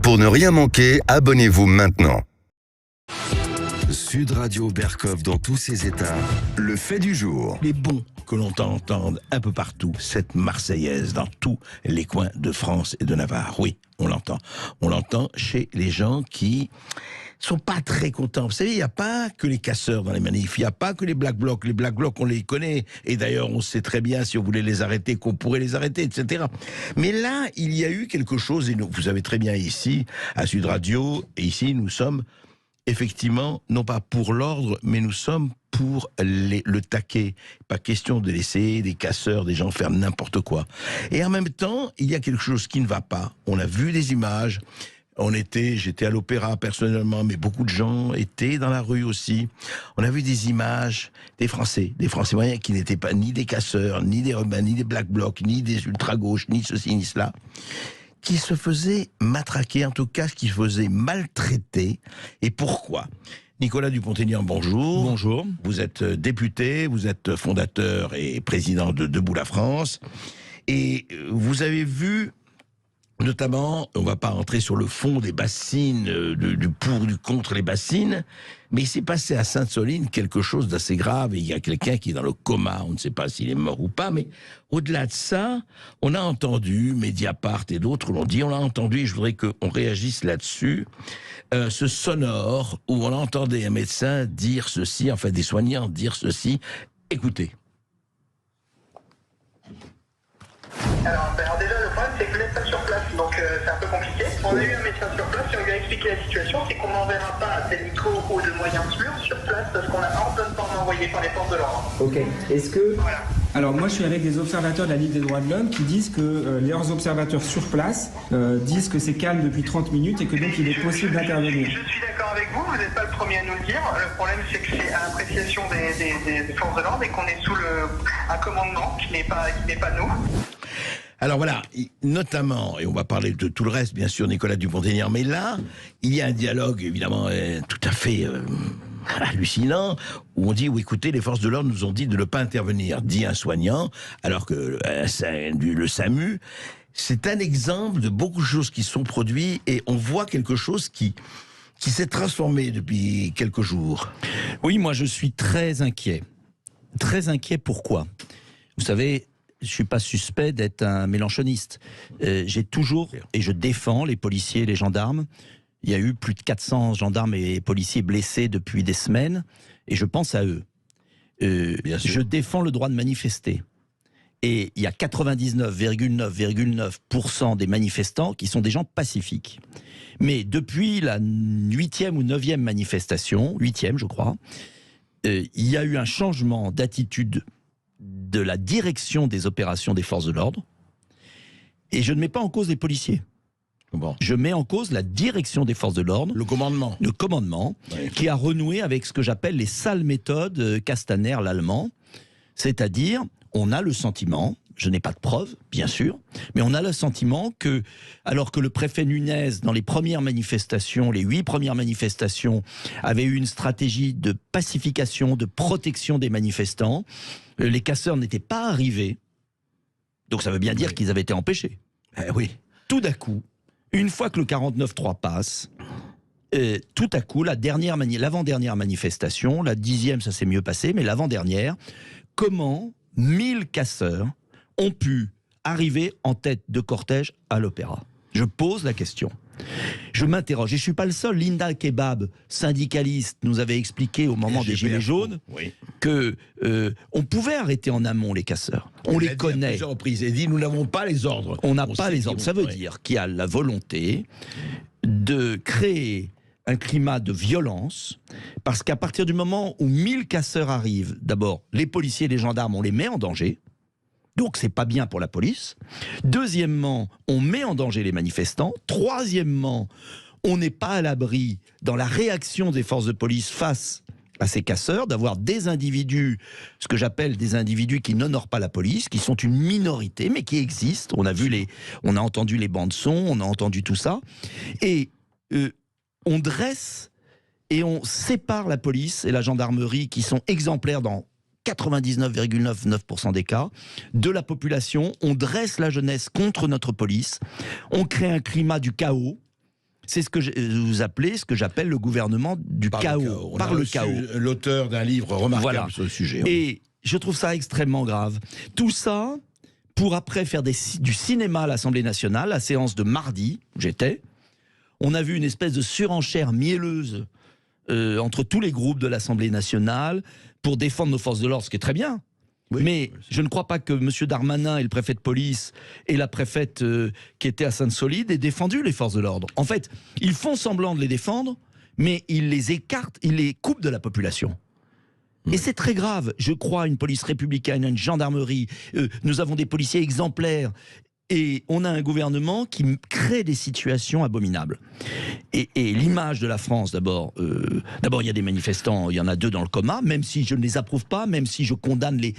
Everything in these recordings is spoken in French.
Pour ne rien manquer, abonnez-vous maintenant. Sud Radio Berkov dans tous ses états, le fait du jour. Il est bon que l'on t'entende un peu partout, cette Marseillaise, dans tous les coins de France et de Navarre. Oui, on l'entend. On l'entend chez les gens qui sont pas très contents. Vous savez, il n'y a pas que les casseurs dans les manifs, il n'y a pas que les Black Blocs. Les Black Blocs, on les connaît. Et d'ailleurs, on sait très bien, si on voulait les arrêter, qu'on pourrait les arrêter, etc. Mais là, il y a eu quelque chose, et nous, vous savez très bien ici, à Sud Radio, et ici, nous sommes effectivement, non pas pour l'ordre, mais nous sommes pour le taquet. Pas question de laisser des casseurs, des gens faire n'importe quoi. Et en même temps, il y a quelque chose qui ne va pas. On a vu des images. J'étais à l'opéra personnellement, mais beaucoup de gens étaient dans la rue aussi. On a vu des images des Français moyens qui n'étaient pas ni des casseurs, ni des rebelles, ni des Black Blocs, ni des ultra-gauches, ni ceci, ni cela, qui se faisaient matraquer, en tout cas, qui se faisaient maltraiter. Et pourquoi ? Nicolas Dupont-Aignan, bonjour. Bonjour. Vous êtes député, vous êtes fondateur et président de Debout la France. Et vous avez vu, notamment, on ne va pas rentrer sur le fond des bassines, du pour, du contre les bassines, mais il s'est passé à Sainte-Soline quelque chose d'assez grave, et il y a quelqu'un qui est dans le coma, on ne sait pas s'il est mort ou pas, mais au-delà de ça, on a entendu, Mediapart et d'autres l'ont dit, on l'a entendu, et je voudrais qu'on réagisse là-dessus, ce sonore où on entendait un médecin dire ceci, enfin des soignants dire ceci. Écoutez. Alors déjà, le problème, c'est que vous n'êtes pas sur place, donc c'est un peu compliqué. On a eu un médecin sur place et on lui a expliqué la situation, c'est qu'on n'enverra pas des micros ou de moyens sûrs sur place parce qu'on a ordonnement envoyé par les forces de l'ordre. Ok. Est-ce que... Voilà. Alors moi je suis avec des observateurs de la Ligue des droits de l'homme qui disent que leurs observateurs sur place disent que c'est calme depuis 30 minutes et que donc il est possible d'intervenir. Je suis d'accord avec vous, vous n'êtes pas le premier à nous le dire. Le problème c'est que c'est à l'appréciation des forces de l'ordre et qu'on est sous un commandement qui n'est pas nous. Alors voilà, notamment, et on va parler de tout le reste, bien sûr, Nicolas Dupont-Aignan, mais là, il y a un dialogue, évidemment, tout à fait hallucinant, où on dit, oui, écoutez, les forces de l'ordre nous ont dit de ne pas intervenir, dit un soignant, alors que le SAMU, c'est un exemple de beaucoup de choses qui sont produites, et on voit quelque chose qui s'est transformé depuis quelques jours. Oui, moi je suis très inquiet. Très inquiet, pourquoi ? Vous savez, je ne suis pas suspect d'être un mélenchoniste. J'ai toujours, et je défends les policiers et les gendarmes. Il y a eu plus de 400 gendarmes et policiers blessés depuis des semaines, et je pense à eux. Je défends le droit de manifester. Et il y a 99,9% des manifestants qui sont des gens pacifiques. Mais depuis la 8e ou 9e manifestation, 8e je crois, il y a eu un changement d'attitude de la direction des opérations des forces de l'ordre, et je ne mets pas en cause les policiers. Bon. Je mets en cause la direction des forces de l'ordre. Le commandement. Le commandement, oui. Qui a renoué avec ce que j'appelle les sales méthodes Castaner, l'allemand. C'est-à-dire, on a le sentiment, je n'ai pas de preuves, bien sûr, mais on a le sentiment que, alors que le préfet Nunez, dans les premières manifestations, les 8 premières manifestations, avait eu une stratégie de pacification, de protection des manifestants, les casseurs n'étaient pas arrivés. Donc ça veut bien dire qu'ils avaient été empêchés. Oui. Tout à coup, une fois que le 49.3 passe, tout à coup, l'avant-dernière manifestation, la 10e, ça s'est mieux passé, mais l'avant-dernière, comment 1000 casseurs ont pu arriver en tête de cortège à l'Opéra? Je pose la question. Je m'interroge, et je ne suis pas le seul. Linda Kebab, syndicaliste, nous avait expliqué au moment des Gilets jaunes que on pouvait arrêter en amont les casseurs. On les connaît. À plusieurs reprises, et dit, nous n'avons pas les ordres. On n'a pas les ordres. Ça veut dire qu'il y a la volonté de créer un climat de violence, parce qu'à partir du moment où 1000 casseurs arrivent, d'abord, les policiers et les gendarmes, on les met en danger. Donc c'est pas bien pour la police. Deuxièmement, on met en danger les manifestants. Troisièmement, on n'est pas à l'abri dans la réaction des forces de police face à ces casseurs, d'avoir des individus, ce que j'appelle des individus qui n'honorent pas la police, qui sont une minorité, mais qui existent. On a entendu les bandes son, on a entendu tout ça. Et on dresse et on sépare la police et la gendarmerie, qui sont exemplaires dans 99,99% des cas, de la population. On dresse la jeunesse contre notre police, on crée un climat du chaos, C'est ce que vous appelez, ce que j'appelle le gouvernement du chaos. Par le chaos. L'auteur d'un livre remarquable sur le sujet. Et je trouve ça extrêmement grave. Tout ça pour après faire du cinéma à l'Assemblée nationale, la séance de mardi, où j'étais. On a vu une espèce de surenchère mielleuse entre tous les groupes de l'Assemblée nationale pour défendre nos forces de l'ordre, ce qui est très bien. Oui, mais je ne crois pas que M. Darmanin et le préfet de police et la préfète qui était à Sainte-Solide aient défendu les forces de l'ordre. En fait, ils font semblant de les défendre, mais ils les écartent, ils les coupent de la population. Et c'est très grave. Je crois à une police républicaine, à une gendarmerie. Nous avons des policiers exemplaires. Et on a un gouvernement qui crée des situations abominables. Et l'image de la France, d'abord, il y a des manifestants, il y en a 2 dans le coma, même si je ne les approuve pas, même si je condamne les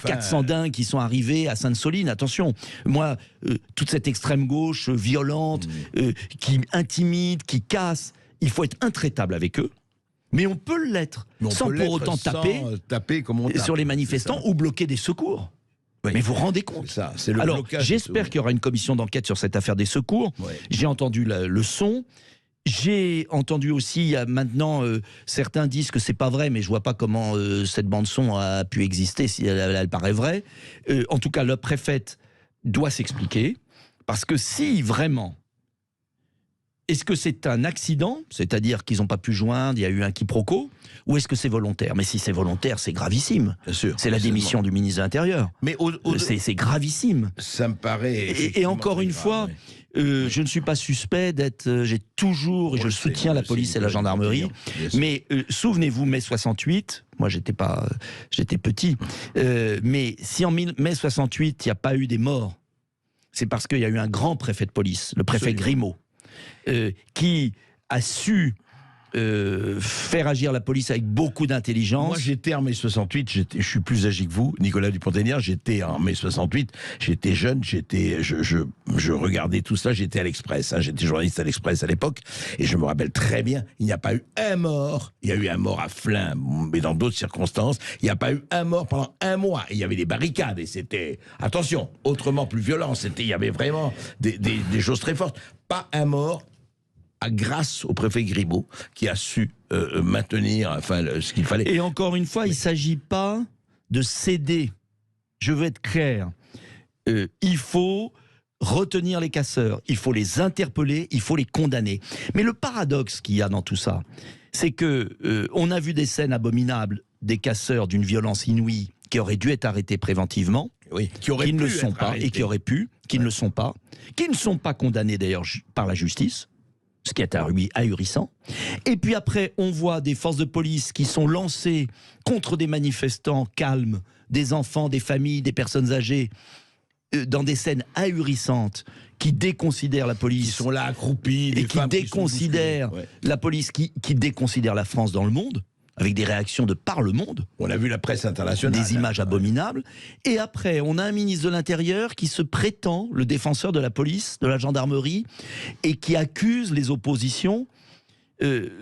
400 dingues qui sont arrivés à Sainte-Soline. Attention, moi, toute cette extrême gauche violente, qui intimide, qui casse, il faut être intraitable avec eux. Mais on peut l'être, sans pour autant taper comme on tape, sur les manifestants ou bloquer des secours. Oui. Mais vous vous rendez compte? Alors, j'espère qu'il y aura une commission d'enquête sur cette affaire des secours. Oui. J'ai entendu le son. J'ai entendu aussi, il y a maintenant, certains disent que c'est pas vrai, mais je vois pas comment cette bande-son a pu exister si elle paraît vraie. En tout cas, le préfète doit s'expliquer, parce que si vraiment... Est-ce que c'est un accident, c'est-à-dire qu'ils n'ont pas pu joindre, il y a eu un quiproquo, ou est-ce que c'est volontaire? Mais si c'est volontaire, c'est gravissime. Bien sûr. C'est la démission du ministre de l'Intérieur. Mais c'est gravissime. Ça me paraît... Et encore une fois, je ne suis pas suspect d'être... J'ai toujours, et je soutiens la police et la gendarmerie, mais souvenez-vous, mai 68, moi j'étais petit, mais si en mai 68, il n'y a pas eu des morts, c'est parce qu'il y a eu un grand préfet de police, le préfet Grimaud, qui a su faire agir la police avec beaucoup d'intelligence. Moi j'étais en mai 68, je suis plus âgé que vous, Nicolas Dupont-Aignan, j'étais en mai 68, j'étais jeune, je regardais tout ça, j'étais à l'Express, j'étais journaliste à l'Express à l'époque, et je me rappelle très bien, il n'y a pas eu un mort, il y a eu un mort à Flins, mais dans d'autres circonstances, il n'y a pas eu un mort pendant un mois, et il y avait des barricades, et c'était, attention, autrement plus violent, il y avait vraiment des choses très fortes, pas un mort, grâce au préfet Grimaud qui a su maintenir ce qu'il fallait. Et encore une fois, il ne s'agit pas de céder. Je veux être clair. Il faut retenir les casseurs, il faut les interpeller, il faut les condamner. Mais le paradoxe qu'il y a dans tout ça, c'est que on a vu des scènes abominables, des casseurs d'une violence inouïe qui auraient dû être arrêtés préventivement, qui ne le sont pas, et qui auraient pu, qui ne le sont pas, qui ne sont pas condamnés d'ailleurs par la justice, ce qui est ahurissant. Et puis après, on voit des forces de police qui sont lancées contre des manifestants calmes, des enfants, des familles, des personnes âgées, dans des scènes ahurissantes, qui déconsidèrent la police. Qui sont là accroupis, et qui déconsidèrent la police, qui déconsidèrent la France dans le monde, avec des réactions de par le monde. On a vu la presse internationale. Des images abominables. Et après, on a un ministre de l'Intérieur qui se prétend le défenseur de la police, de la gendarmerie, et qui accuse les oppositions.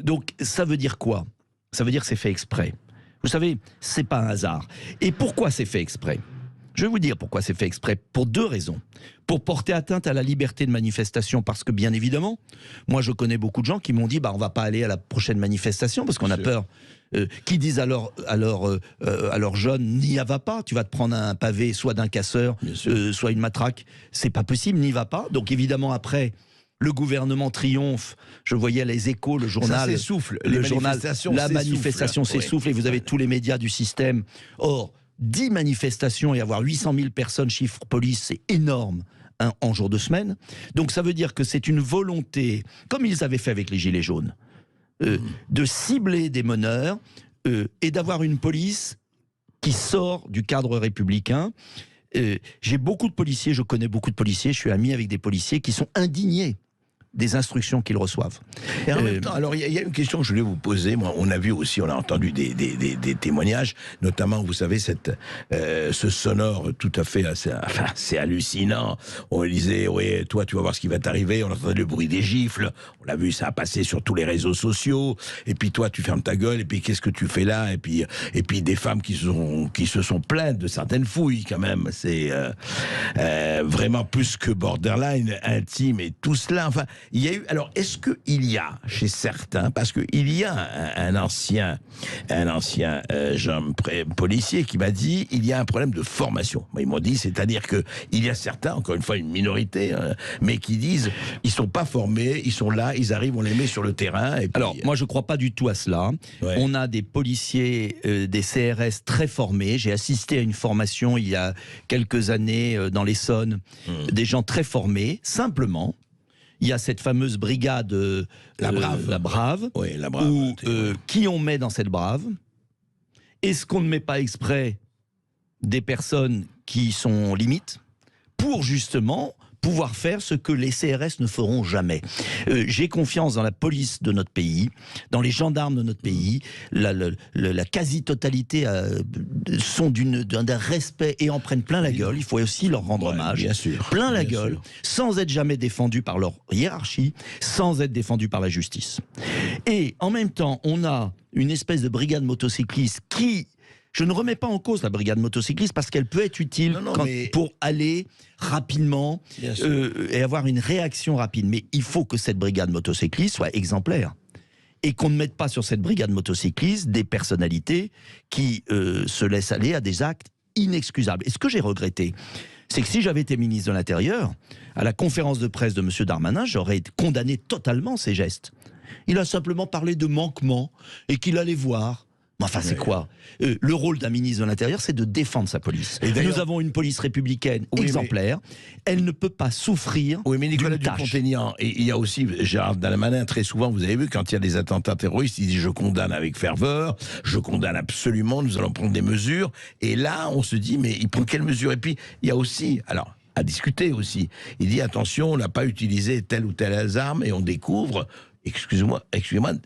Donc, ça veut dire quoi? Ça veut dire que c'est fait exprès. Vous savez, c'est pas un hasard. Et pourquoi c'est fait exprès? Je vais vous dire pourquoi c'est fait exprès. Pour 2 raisons. Pour porter atteinte à la liberté de manifestation, parce que bien évidemment, moi je connais beaucoup de gens qui m'ont dit on va pas aller à la prochaine manifestation parce qu'on a peur. Qui disent à leurs jeunes, n'y va pas, tu vas te prendre un pavé soit d'un casseur, soit une matraque. C'est pas possible, n'y va pas. Donc évidemment après, le gouvernement triomphe. Je voyais les Échos, le journal. Ça s'essouffle. La manifestation s'essouffle et vous avez tous les médias du système. Or, 10 manifestations et avoir 800 000 personnes, chiffre police, c'est énorme en jour de semaine. Donc ça veut dire que c'est une volonté, comme ils avaient fait avec les Gilets jaunes, de cibler des meneurs et d'avoir une police qui sort du cadre républicain. J'ai beaucoup de policiers, je connais beaucoup de policiers, je suis ami avec des policiers qui sont indignés des instructions qu'ils reçoivent. Et en même temps, alors il y a une question que je voulais vous poser. Moi, on a vu aussi, on a entendu des témoignages, notamment, vous savez, ce sonore tout à fait assez hallucinant. On disait, oui, toi, tu vas voir ce qui va t'arriver. On entendait le bruit des gifles. On l'a vu, ça a passé sur tous les réseaux sociaux. Et puis toi, tu fermes ta gueule. Et puis qu'est-ce que tu fais là? Et puis des femmes qui se sont plaintes de certaines fouilles, quand même. C'est vraiment plus que borderline, intime et tout cela. Enfin. il y a eu. Alors, est-ce qu'il y a chez certains, parce qu'il y a un ancien policier qui m'a dit, il y a un problème de formation. Ils m'ont dit, c'est-à-dire que il y a certains, encore une fois une minorité, mais qui disent, ils sont pas formés, ils sont là, ils arrivent, on les met sur le terrain. Et puis, alors, moi, je crois pas du tout à cela. Ouais. On a des policiers, des CRS très formés. J'ai assisté à une formation il y a quelques années dans l'Essonne, des gens très formés. Simplement, il y a cette fameuse brigade, La Brave. Oui, la Brave. Où, qui on met dans cette Brave? Est-ce qu'on ne met pas exprès des personnes qui sont limites pour justement pouvoir faire ce que les CRS ne feront jamais? J'ai confiance dans la police de notre pays, dans les gendarmes de notre pays. La quasi-totalité sont d'un respect et en prennent plein la gueule. Il faut aussi leur rendre hommage. Bien sûr. Plein la Bien gueule, sûr. sans être jamais défendus par leur hiérarchie, sans être défendus par la justice. Et en même temps, on a une espèce de brigade motocycliste qui... Je ne remets pas en cause la brigade motocycliste parce qu'elle peut être utile pour aller rapidement et avoir une réaction rapide. Mais il faut que cette brigade motocycliste soit exemplaire. Et qu'on ne mette pas sur cette brigade motocycliste des personnalités qui se laissent aller à des actes inexcusables. Et ce que j'ai regretté, c'est que si j'avais été ministre de l'Intérieur, à la conférence de presse de M. Darmanin, j'aurais condamné totalement ces gestes. Il a simplement parlé de manquements et qu'il allait voir. Enfin, c'est quoi? Le rôle d'un ministre de l'Intérieur, c'est de défendre sa police. Et nous avons une police républicaine exemplaire. Elle ne peut pas souffrir. Oui, mais Nicolas d'une tâche. Dupont-Aignan, et il y a aussi Gérald Darmanin, très souvent, vous avez vu, quand il y a des attentats terroristes, il dit « je condamne avec ferveur, je condamne absolument, nous allons prendre des mesures ». Et là, on se dit « mais il prend quelles mesures ?» Et puis, il y a aussi... alors, à discuter aussi. Il dit « attention, on n'a pas utilisé telle ou telle arme » et on découvre... Excusez-moi,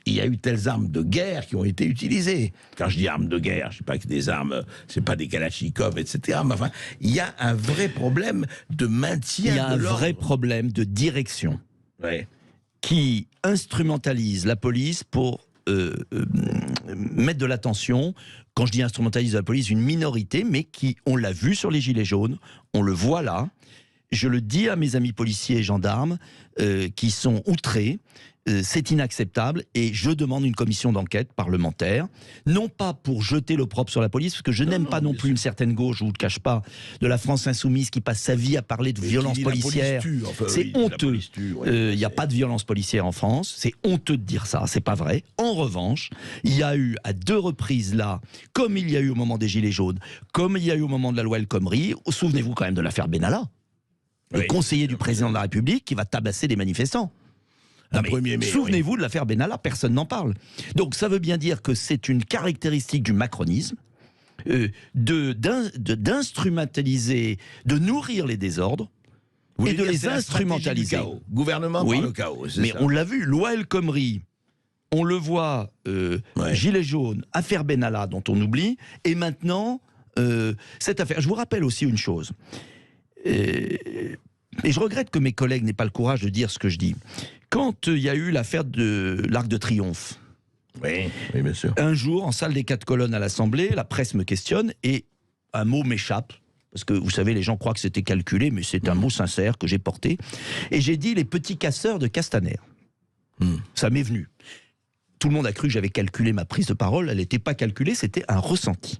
il y a eu telles armes de guerre qui ont été utilisées. Quand je dis armes de guerre, je ne sais pas que des armes, c'est pas des Kalachnikov, etc. Mais enfin, il y a un vrai problème de maintien de l'ordre. Il y a un vrai problème de direction qui instrumentalise la police pour mettre de l'attention. Quand je dis instrumentalise la police, une minorité, mais qui, on l'a vu sur les Gilets jaunes, on le voit là. Je le dis à mes amis policiers et gendarmes qui sont outrés. C'est inacceptable et je demande une commission d'enquête parlementaire, non pas pour jeter l'opprobre sur la police, parce que je n'aime pas non plus une certaine gauche, je ne vous le cache pas, de la France insoumise qui passe sa vie à parler de violence policière. C'est honteux. Il n'y a pas de violence policière en France, c'est honteux de dire ça, c'est pas vrai. En revanche, il y a eu à 2 reprises là, comme il y a eu au moment des Gilets jaunes, comme il y a eu au moment de la loi El Khomri, souvenez-vous quand même de l'affaire Benalla, le conseiller du président de la République qui va tabasser des manifestants. Souvenez-vous de l'affaire Benalla, personne n'en parle. Donc ça veut bien dire que c'est une caractéristique du macronisme d'instrumentaliser, de nourrir les désordres et de les instrumentaliser. Gouvernement par le chaos. Mais on l'a vu, loi El Khomri, on le voit, Gilets jaunes, affaire Benalla dont on oublie, et maintenant cette affaire. Je vous rappelle aussi une chose. Et je regrette que mes collègues n'aient pas le courage de dire ce que je dis. Quand il y a eu l'affaire de l'Arc de Triomphe, oui, bien sûr. Un jour, en salle des 4 colonnes à l'Assemblée, la presse me questionne et un mot m'échappe. Parce que vous savez, les gens croient que c'était calculé, mais c'est un mot sincère que j'ai porté. Et j'ai dit les petits casseurs de Castaner. Ça m'est venu. Tout le monde a cru que j'avais calculé ma prise de parole. Elle n'était pas calculée, c'était un ressenti.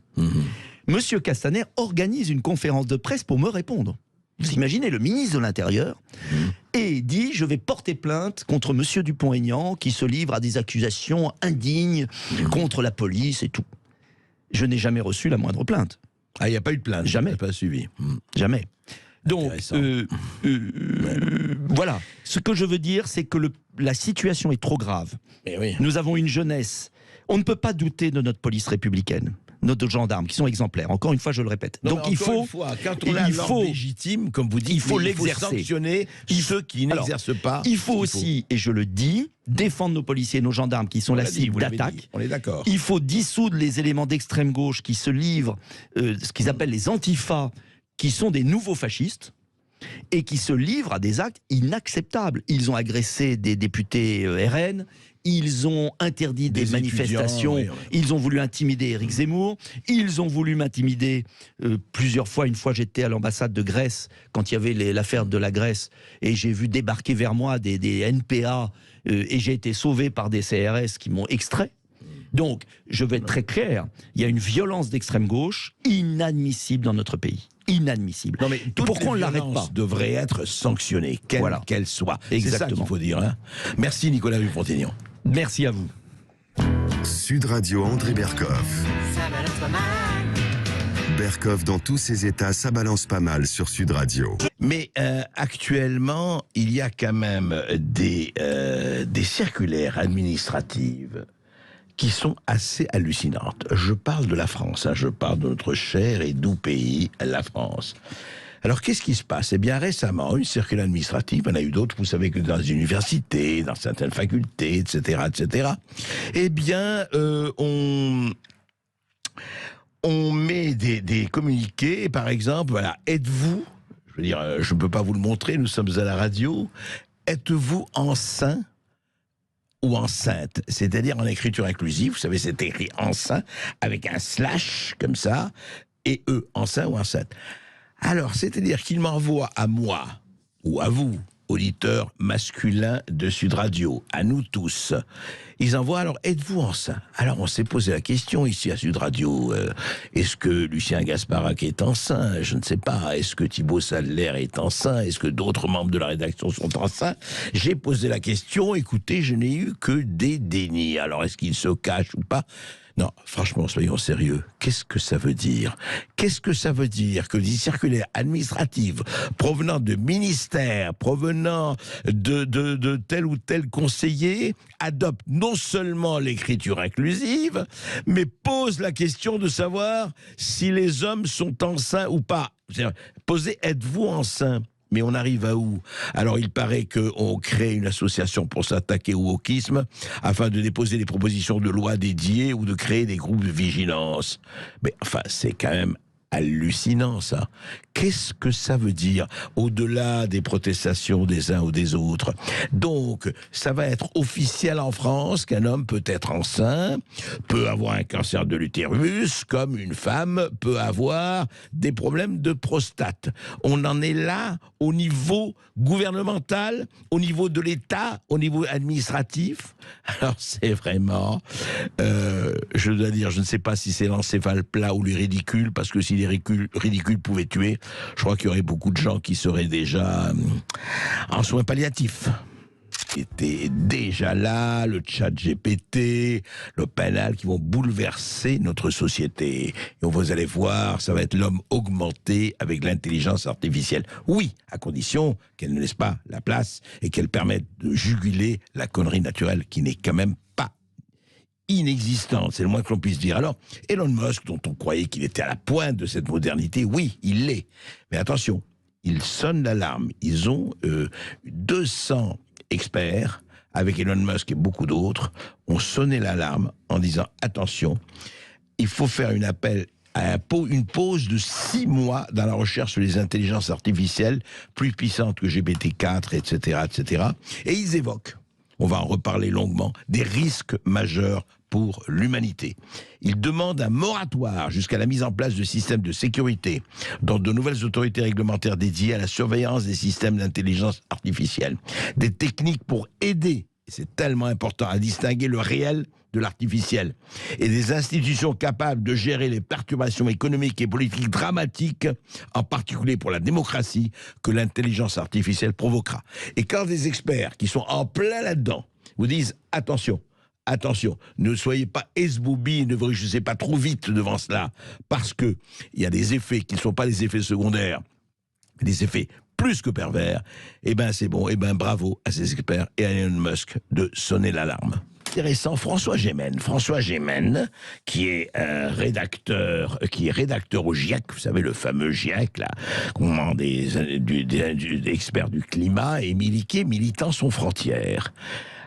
Monsieur Castaner organise une conférence de presse pour me répondre. Vous imaginez le ministre de l'Intérieur et dit « je vais porter plainte contre monsieur Dupont-Aignan qui se livre à des accusations indignes contre la police et tout ». Je n'ai jamais reçu la moindre plainte. Ah, il n'y a pas eu de plainte? Jamais. Pas suivi. Jamais. Donc, voilà. Ce que je veux dire, c'est que la situation est trop grave. Mais oui. Nous avons une jeunesse. On ne peut pas douter de notre police républicaine. Nos gendarmes qui sont exemplaires. Encore une fois, je le répète. Non, donc il faut, quand on a l'ordre légitime, comme vous dites, il faut l'exercer. Sanctionner ceux qui n'exercent pas. Il faut aussi, et je le dis, défendre nos policiers et nos gendarmes qui sont la cible d'attaque. On est d'accord. Il faut dissoudre les éléments d'extrême gauche qui se livrent, ce qu'ils appellent les antifas, qui sont des nouveaux fascistes. et qui se livrent à des actes inacceptables. Ils ont agressé des députés RN, ils ont interdit des manifestations, oui. ils ont voulu intimider Éric Zemmour, ils ont voulu m'intimider plusieurs fois. Une fois, j'étais à l'ambassade de Grèce, quand il y avait l'affaire de la Grèce, et j'ai vu débarquer vers moi des NPA, et j'ai été sauvé par des CRS qui m'ont extrait. Donc, je vais être très clair, il y a une violence d'extrême gauche inadmissible dans notre pays. Inadmissible. Non mais pourquoi on ne l'arrête pas? Devrait être sanctionnée, quelle qu'elle soit. Exactement. C'est ça qu'il faut dire. Hein. Merci Nicolas Dupont-Aignan. Merci à vous. Sud Radio André Berkoff. Berkoff dans tous ses états, ça balance pas mal sur Sud Radio. Mais actuellement, il y a quand même des circulaires administratives qui sont assez hallucinantes. Je parle de la France, hein, je parle de notre cher et doux pays, la France. Alors, qu'est-ce qui se passe? Eh bien, récemment, une circulaire administrative, il y en a eu d'autres, vous savez que dans les universités, dans certaines facultés, etc., etc., eh bien, on met des communiqués, par exemple, voilà, êtes-vous, je veux dire, je ne peux pas vous le montrer, nous sommes à la radio, êtes-vous enceint ou enceinte, c'est-à-dire en écriture inclusive, vous savez, c'est écrit enceint, avec un slash, comme ça, et enceint ou enceinte. Alors, c'est-à-dire qu'il m'envoie à moi, ou à vous, auditeurs masculins de Sud Radio, à nous tous, ils envoient, alors, êtes-vous enceint? Alors, on s'est posé la question ici à Sud Radio, est-ce que Lucien Gasparac est enceint? Je ne sais pas. Est-ce que Thibaut Saller est enceint? Est-ce que d'autres membres de la rédaction sont enceints? J'ai posé la question, écoutez, je n'ai eu que des dénis. Alors, est-ce qu'ils se cachent ou pas? Non, franchement, soyons sérieux. Qu'est-ce que ça veut dire? Qu'est-ce que ça veut dire que des circulaires administratives provenant de ministères, provenant de tel ou tel conseiller, adoptent non seulement l'écriture inclusive, mais posent la question de savoir si les hommes sont enceints ou pas. Posez, êtes-vous enceint? Mais on arrive à où? Alors, il paraît qu'on crée une association pour s'attaquer au wokisme afin de déposer des propositions de loi dédiées ou de créer des groupes de vigilance. Mais enfin, c'est quand même hallucinant, ça. Qu'est-ce que ça veut dire, au-delà des protestations des uns ou des autres? Donc, ça va être officiel en France qu'un homme peut être enceint, peut avoir un cancer de l'utérus, comme une femme peut avoir des problèmes de prostate. On en est là au niveau gouvernemental, au niveau de l'État, au niveau administratif. Alors, c'est vraiment... je dois dire, je ne sais pas si c'est l'encéphale plat ou le ridicule, parce que si les ridicules pouvaient tuer, je crois qu'il y aurait beaucoup de gens qui seraient déjà en soins palliatifs. Était déjà là, le chat GPT, le pénal qui vont bouleverser notre société. Et vous allez voir, ça va être l'homme augmenté avec l'intelligence artificielle. Oui, à condition qu'elle ne laisse pas la place et qu'elle permette de juguler la connerie naturelle qui n'est quand même pas inexistante, c'est le moins que l'on puisse dire. Alors, Elon Musk, dont on croyait qu'il était à la pointe de cette modernité, oui, il l'est. Mais attention, il sonne l'alarme. Ils ont 200 experts, avec Elon Musk et beaucoup d'autres, ont sonné l'alarme en disant « Attention, il faut faire une pause de 6 mois dans la recherche sur les intelligences artificielles plus puissantes que GPT-4, etc., etc. » Et ils évoquent, on va en reparler longuement, des risques majeurs pour l'humanité. Il demande un moratoire jusqu'à la mise en place de systèmes de sécurité dans de nouvelles autorités réglementaires dédiées à la surveillance des systèmes d'intelligence artificielle. Des techniques pour aider, et c'est tellement important, à distinguer le réel de l'artificiel. Et des institutions capables de gérer les perturbations économiques et politiques dramatiques, en particulier pour la démocratie, que l'intelligence artificielle provoquera. Et quand des experts qui sont en plein là-dedans vous disent « Attention, attention, ne soyez pas esboubi, ne vous réjouissez pas trop vite devant cela, parce qu'il y a des effets qui ne sont pas des effets secondaires, des effets plus que pervers, eh bien c'est bon, eh bien bravo à ces experts et à Elon Musk de sonner l'alarme. Intéressant, François Gémen, qui est rédacteur au GIEC, vous savez, le fameux GIEC, là, des experts du climat, et militant sans frontières.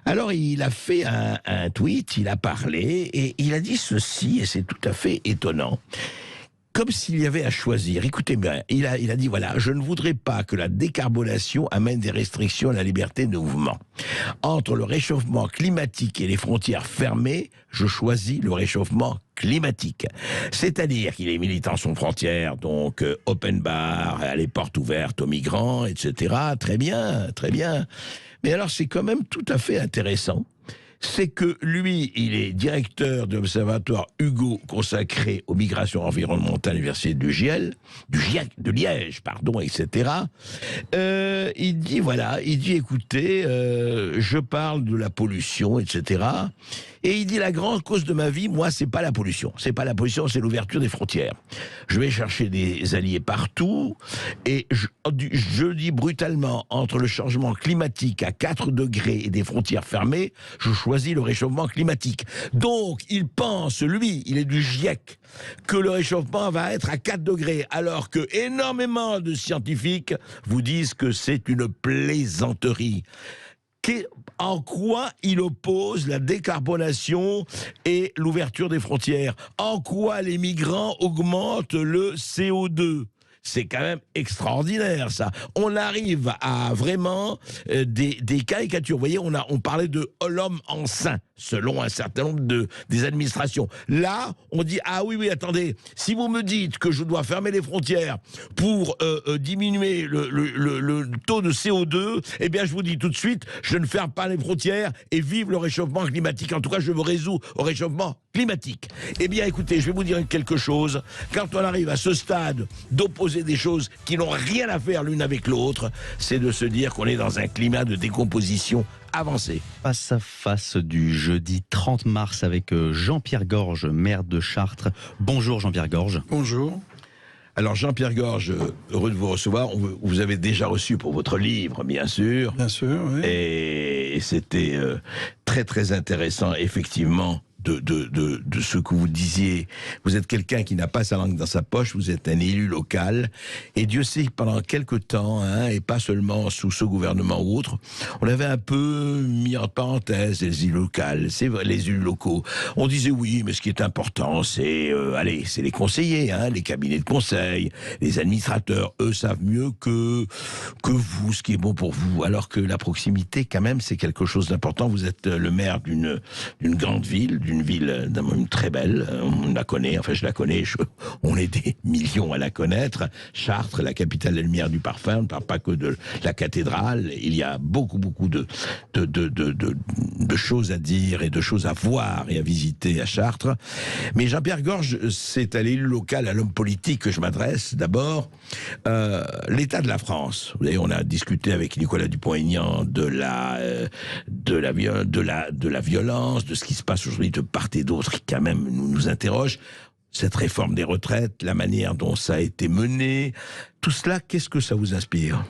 Alors, il a fait un tweet, il a parlé, et il a dit ceci, et c'est tout à fait étonnant. comme s'il y avait à choisir. Écoutez bien, il a dit, voilà, je ne voudrais pas que la décarbonation amène des restrictions à la liberté de mouvement. Entre le réchauffement climatique et les frontières fermées, je choisis le réchauffement climatique. C'est-à-dire qu'il est militant sans frontières, donc open bar, les portes ouvertes aux migrants, etc. Très bien, très bien. Mais alors c'est quand même tout à fait intéressant. C'est que lui, il est directeur de l'Observatoire Hugo consacré aux migrations environnementales à l'Université de Liège, etc. Il dit, écoutez, je parle de la pollution, etc. Et il dit, la grande cause de ma vie, moi, c'est pas la pollution. C'est pas la pollution, c'est l'ouverture des frontières. Je vais chercher des alliés partout, et je dis brutalement, entre le changement climatique à 4 degrés et des frontières fermées, je choisis le réchauffement climatique. Donc, il pense, lui, il est du GIEC, que le réchauffement va être à 4 degrés, alors que énormément de scientifiques vous disent que c'est une plaisanterie. En quoi il oppose la décarbonation et l'ouverture des frontières? En quoi les migrants augmentent le CO2? C'est quand même extraordinaire, ça. On arrive à vraiment des caricatures. Vous voyez, on parlait de l'homme enceint, selon un certain nombre des administrations. Là, on dit, ah oui, attendez, si vous me dites que je dois fermer les frontières pour diminuer le taux de CO2, eh bien, je vous dis tout de suite, je ne ferme pas les frontières et vive le réchauffement climatique. En tout cas, je me résous au réchauffement climatique. Eh bien, écoutez, je vais vous dire quelque chose. Quand on arrive à ce stade d'opposer des choses qui n'ont rien à faire l'une avec l'autre, c'est de se dire qu'on est dans un climat de décomposition avancé. Face à face du jeudi 30 mars avec Jean-Pierre Gorge, maire de Chartres. Bonjour Jean-Pierre Gorge. Bonjour. Alors Jean-Pierre Gorge, heureux de vous recevoir. Vous avez déjà reçu pour votre livre, bien sûr. Bien sûr, oui. Et c'était très très intéressant, effectivement, de ce que vous disiez. Vous êtes quelqu'un qui n'a pas sa langue dans sa poche, vous êtes un élu local, et Dieu sait que pendant quelque temps, et pas seulement sous ce gouvernement ou autre, on avait un peu mis en parenthèse les élus locales, c'est vrai, les élus locaux. On disait oui, mais ce qui est important, c'est c'est les conseillers, les cabinets de conseil, les administrateurs, eux savent mieux que vous ce qui est bon pour vous, alors que la proximité, quand même, c'est quelque chose d'important. Vous êtes le maire d'une grande ville, d'une ville très belle, on la connaît, enfin je la connais, on est des millions à la connaître. Chartres, la capitale des lumières du parfum, on ne parle pas que de la cathédrale, il y a beaucoup de choses à dire et de choses à voir et à visiter à Chartres. Mais Jean-Pierre Gorge, c'est à l'élu local, à l'homme politique que je m'adresse d'abord. L'état de la France, vous savez, on a discuté avec Nicolas Dupont-Aignan de la violence, de ce qui se passe aujourd'hui de part et d'autre, qui quand même nous interroge. Cette réforme des retraites, la manière dont ça a été mené, tout cela, qu'est-ce que ça vous inspire ?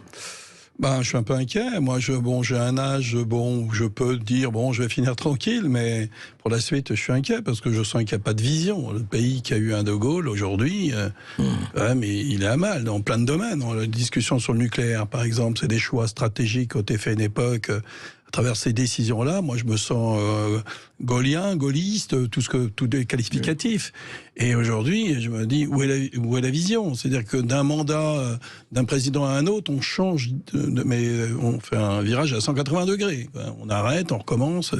Je suis un peu inquiet. Moi, j'ai un âge, où je peux dire, je vais finir tranquille, mais pour la suite, je suis inquiet parce que je sens qu'il n'y a pas de vision. Le pays qui a eu un De Gaulle aujourd'hui, mais il est à mal dans plein de domaines. La discussion sur le nucléaire, par exemple, c'est des choix stratégiques qui ont été faits à une époque. À travers ces décisions-là, moi, je me sens gaullien, gaulliste, tout des qualificatifs. Et aujourd'hui, je me dis, où est la vision? C'est-à-dire que d'un mandat d'un président à un autre, on change, mais on fait un virage à 180 degrés. On arrête, on recommence.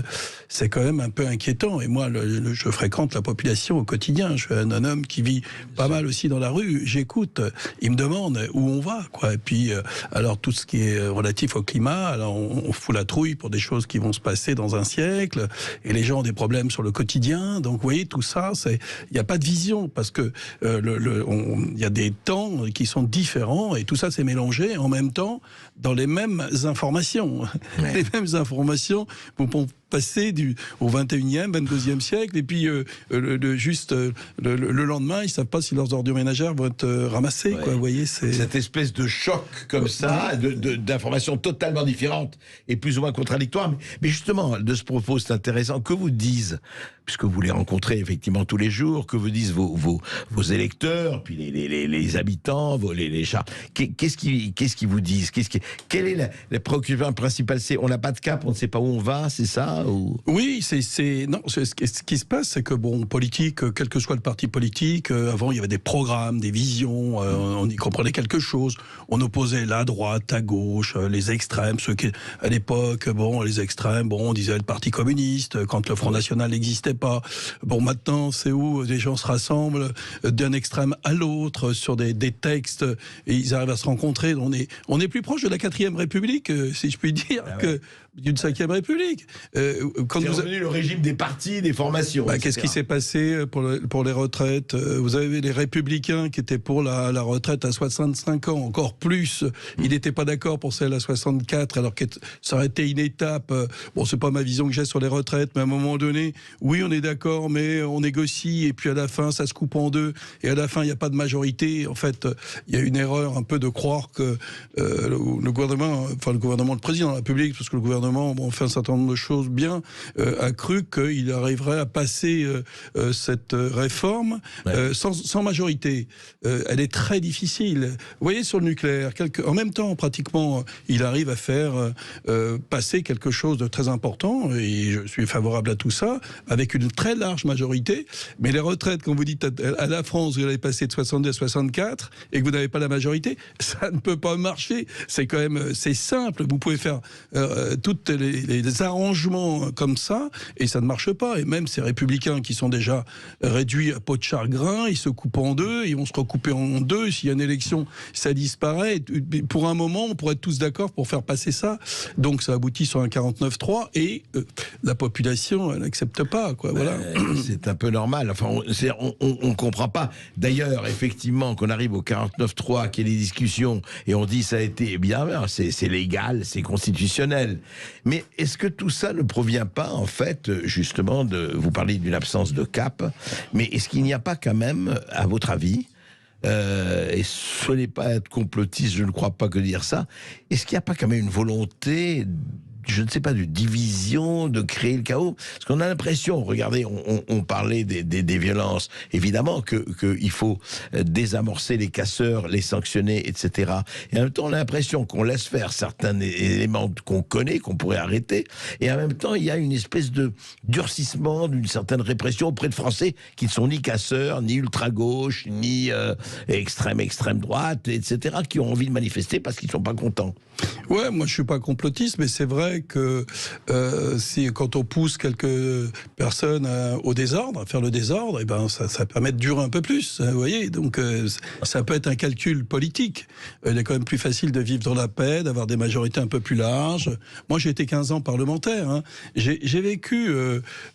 C'est quand même un peu inquiétant. Et moi, je fréquente la population au quotidien. Je suis un homme qui vit pas mal aussi dans la rue. J'écoute, ils me demandent où on va, quoi. Et puis, alors, tout ce qui est relatif au climat, alors on fout la trouille pour des choses qui vont se passer dans un siècle. Et les gens ont des problèmes sur le quotidien. Donc, vous voyez, tout ça, il n'y a pas de vision parce que il y a des temps qui sont différents et tout ça s'est mélangé en même temps dans les mêmes informations. Ouais. Les mêmes informations vont passer au 21e, 22e siècle et puis le lendemain, ils ne savent pas si leurs ordures ménagères vont être ramassées. Ouais. Quoi, vous voyez, cette espèce de choc comme ça, d'informations totalement différentes et plus ou moins contradictoires. Mais justement, de ce propos, c'est intéressant. Que vous disent, puisque vous les rencontrez effectivement tous les jours, que vous disent vos électeurs, puis les habitants, les chars, qu'est-ce qu'ils vous disent? Quelle est la préoccupation principale? C'est on n'a pas de cap, on ne sait pas où on va, c'est ça? ça ou... Oui, non, ce qui se passe, c'est que bon, politique, quel que soit le parti politique, avant il y avait des programmes, des visions, on y comprenait quelque chose. On opposait la droite, la gauche, les extrêmes, ceux qui, à l'époque, bon, les extrêmes, bon, on disait le Parti communiste quand le Front National n'existait pas. Bon, maintenant, c'est où les gens se rassemblent d'un extrême à l'autre sur des textes et ils arrivent à se rencontrer. On est plus proche de la 4e République, si je puis dire, que d'une 5e République. Quand vous avez le régime des partis, des formations. Qu'est-ce qui s'est passé pour les retraites? Vous avez les Républicains qui étaient pour la retraite à 65 ans, encore plus. Ils n'étaient pas d'accord pour celle à 64, alors que ça aurait été une étape. Bon, c'est pas ma vision que j'ai sur les retraites, mais à un moment donné, oui, on est d'accord, mais on négocie, et puis à la fin, ça se coupe en deux, et à la fin, il n'y a pas de majorité. En fait, il y a une erreur un peu de croire que le gouvernement, le président de la République, parce que le gouvernement fait un certain nombre de choses bien, a cru qu'il arriverait à passer cette réforme sans majorité. Elle est très difficile. Vous voyez, sur le nucléaire, en même temps, pratiquement, il arrive à faire passer quelque chose de très important, et je suis favorable à tout ça, avec une très large majorité. Mais les retraites, quand vous dites à la France, vous allez passer de 62 à 64, et que vous n'avez pas la majorité, ça ne peut pas marcher. C'est simple. Vous pouvez faire tous les arrangements comme ça, et ça ne marche pas. Et même ces républicains qui sont déjà réduits à peau de chagrin, ils se coupent en deux, ils vont se recouper en deux. S'il y a une élection, ça disparaît. Pour un moment, on pourrait être tous d'accord pour faire passer ça. Donc ça aboutit sur un 49-3, et la population, elle n'accepte pas, quoi. Voilà. C'est un peu normal. Enfin, on comprend pas. D'ailleurs, effectivement, qu'on arrive au 49-3, qu'il y ait des discussions, et on dit ça a été bien, c'est légal, c'est constitutionnel. Mais est-ce que tout ça ne provient pas, en fait, justement, vous parlez d'une absence de cap, mais est-ce qu'il n'y a pas quand même, à votre avis, et ce n'est pas être complotiste, je ne crois pas que dire ça, est-ce qu'il n'y a pas quand même une volonté, je ne sais pas, de division, de créer le chaos? Parce qu'on a l'impression, regardez, on parlait des violences, évidemment qu'il faut désamorcer les casseurs, les sanctionner, etc. Et en même temps, on a l'impression qu'on laisse faire certains éléments qu'on connaît, qu'on pourrait arrêter, et en même temps, il y a une espèce de durcissement, d'une certaine répression auprès de Français qui ne sont ni casseurs, ni ultra-gauche, ni extrême droite, etc., qui ont envie de manifester parce qu'ils ne sont pas contents. Ouais, moi je suis pas complotiste, mais c'est vrai que quand on pousse quelques personnes au désordre, à faire le désordre, et ben ça permet de durer un peu plus, vous voyez. Donc ça peut être un calcul politique. Il est quand même plus facile de vivre dans la paix, d'avoir des majorités un peu plus larges. Moi j'ai été 15 ans parlementaire, hein. J'ai vécu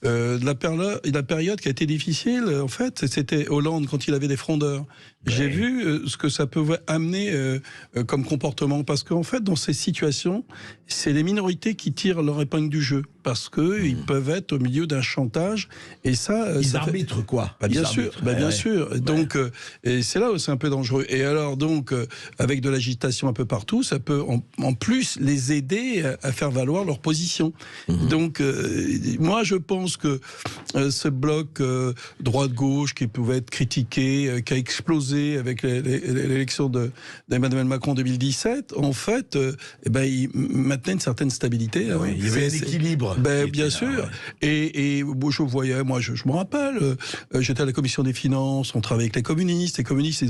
la période qui a été difficile. En fait, c'était Hollande quand il avait des frondeurs. Ouais. J'ai vu ce que ça pouvait amener comme comportement, parce qu'en fait, dans ces situations, c'est les minorités qui tirent leur épingle du jeu, parce que ils peuvent être au milieu d'un chantage, et ça... Ils arbitrent quoi? Bien sûr, bien sûr. Ouais. Donc, et c'est là où c'est un peu dangereux. Et alors, donc, avec de l'agitation un peu partout, ça peut en plus les aider à faire valoir leur position. Donc, moi, je pense que ce bloc droite-gauche qui pouvait être critiqué, qui a explosé avec l'élection d'Emmanuel Macron en 2017, en fait, il maintenait une certaine stabilité. Oui, il y avait un équilibre. Bien sûr. Et je voyais, moi, je me rappelle, j'étais à la commission des finances, on travaillait avec les communistes. Les communistes,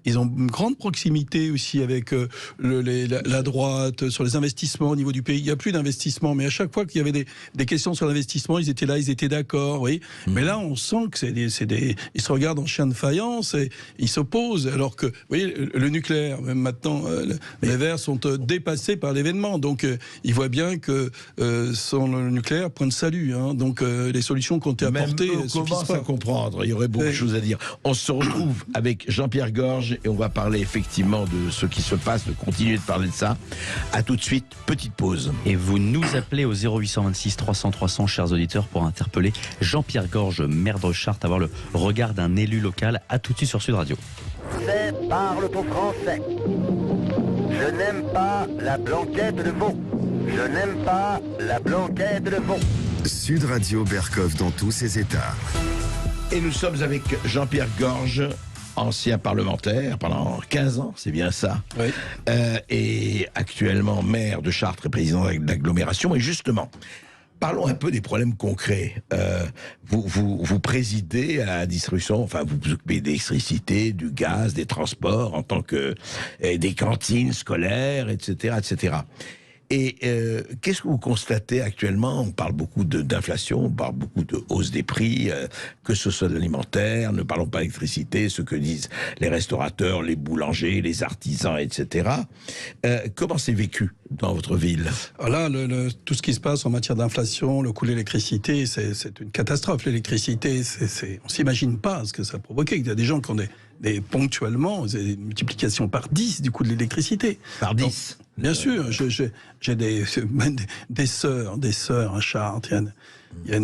ils ont une grande proximité aussi avec la droite, sur les investissements au niveau du pays. Il n'y a plus d'investissement, mais à chaque fois qu'il y avait des questions sur l'investissement, ils étaient là, ils étaient d'accord, oui. Mais là, on sent que ils se regardent en chien de faïence et ils s'opposent. Alors que, vous voyez, le nucléaire, même maintenant, les Verts sont dépassés par l'événement. Donc, ils voient bien que sans le nucléaire, point de salut. Hein. Donc, les solutions qui ont été apportées on commence à comprendre. Il y aurait beaucoup de choses à dire. On se retrouve avec Jean-Pierre Gorge et on va parler effectivement de ce qui se passe, de continuer de parler de ça. À tout de suite, petite pause. Et vous nous appelez au 0826 300 300, chers auditeurs, pour interpeller Jean-Pierre Gorge, maire de Chartres, avoir le regard d'un élu local. À tout de suite sur Sud Radio. Français parle au français. Je n'aime pas la blanquette de veau. Je n'aime pas la blanquette de veau. Sud Radio Berkov dans tous ses états. Et nous sommes avec Jean-Pierre Gorge, ancien parlementaire pendant 15 ans, c'est bien ça. Oui. Et actuellement maire de Chartres et président de l'agglomération. Et justement, Parlons un peu des problèmes concrets. Vous présidez à la distribution, enfin vous vous occupez d'électricité, du gaz, des transports, en tant que des cantines scolaires, etc., etc. Et qu'est-ce que vous constatez actuellement? On parle beaucoup d'inflation, on parle beaucoup de hausse des prix, que ce soit de l'alimentaire, ne parlons pas d'électricité, ce que disent les restaurateurs, les boulangers, les artisans, etc. Comment c'est vécu dans votre ville? Là, tout ce qui se passe en matière d'inflation, le coût de l'électricité, c'est une catastrophe. L'électricité, on s'imagine pas ce que ça a provoqué. Il y a des gens qui ont ponctuellement des multiplications par 10 du coût de l'électricité. Par 10? Donc, bien sûr, j'ai des sœurs à Chartres. Il y a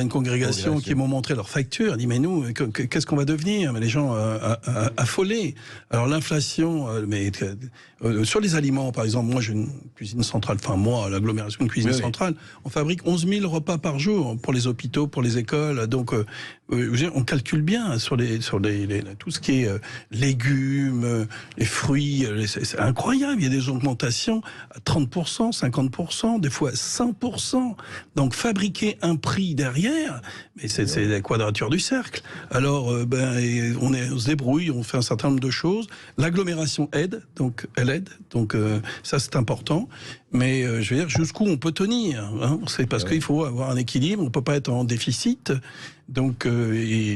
une congrégation qui m'ont montré leurs factures. Elle dit, mais nous, qu'est-ce qu'on va devenir? Mais les gens affolés. Alors l'inflation, sur les aliments, par exemple, moi j'ai une cuisine centrale, l'agglomération de cuisine centrale, on fabrique 11 000 repas par jour pour les hôpitaux, pour les écoles. Donc on calcule bien sur tout ce qui est légumes, les fruits. C'est incroyable, il y a des augmentations à 30%, 50%, des fois 100%. Donc fabriquer un prix derrière, mais c'est la quadrature du cercle. Alors on se débrouille, on fait un certain nombre de choses. L'agglomération aide, donc elle aide, donc ça c'est important. Mais je veux dire, jusqu'où on peut tenir, hein, c'est parce qu'il faut avoir un équilibre, on peut pas être en déficit. Donc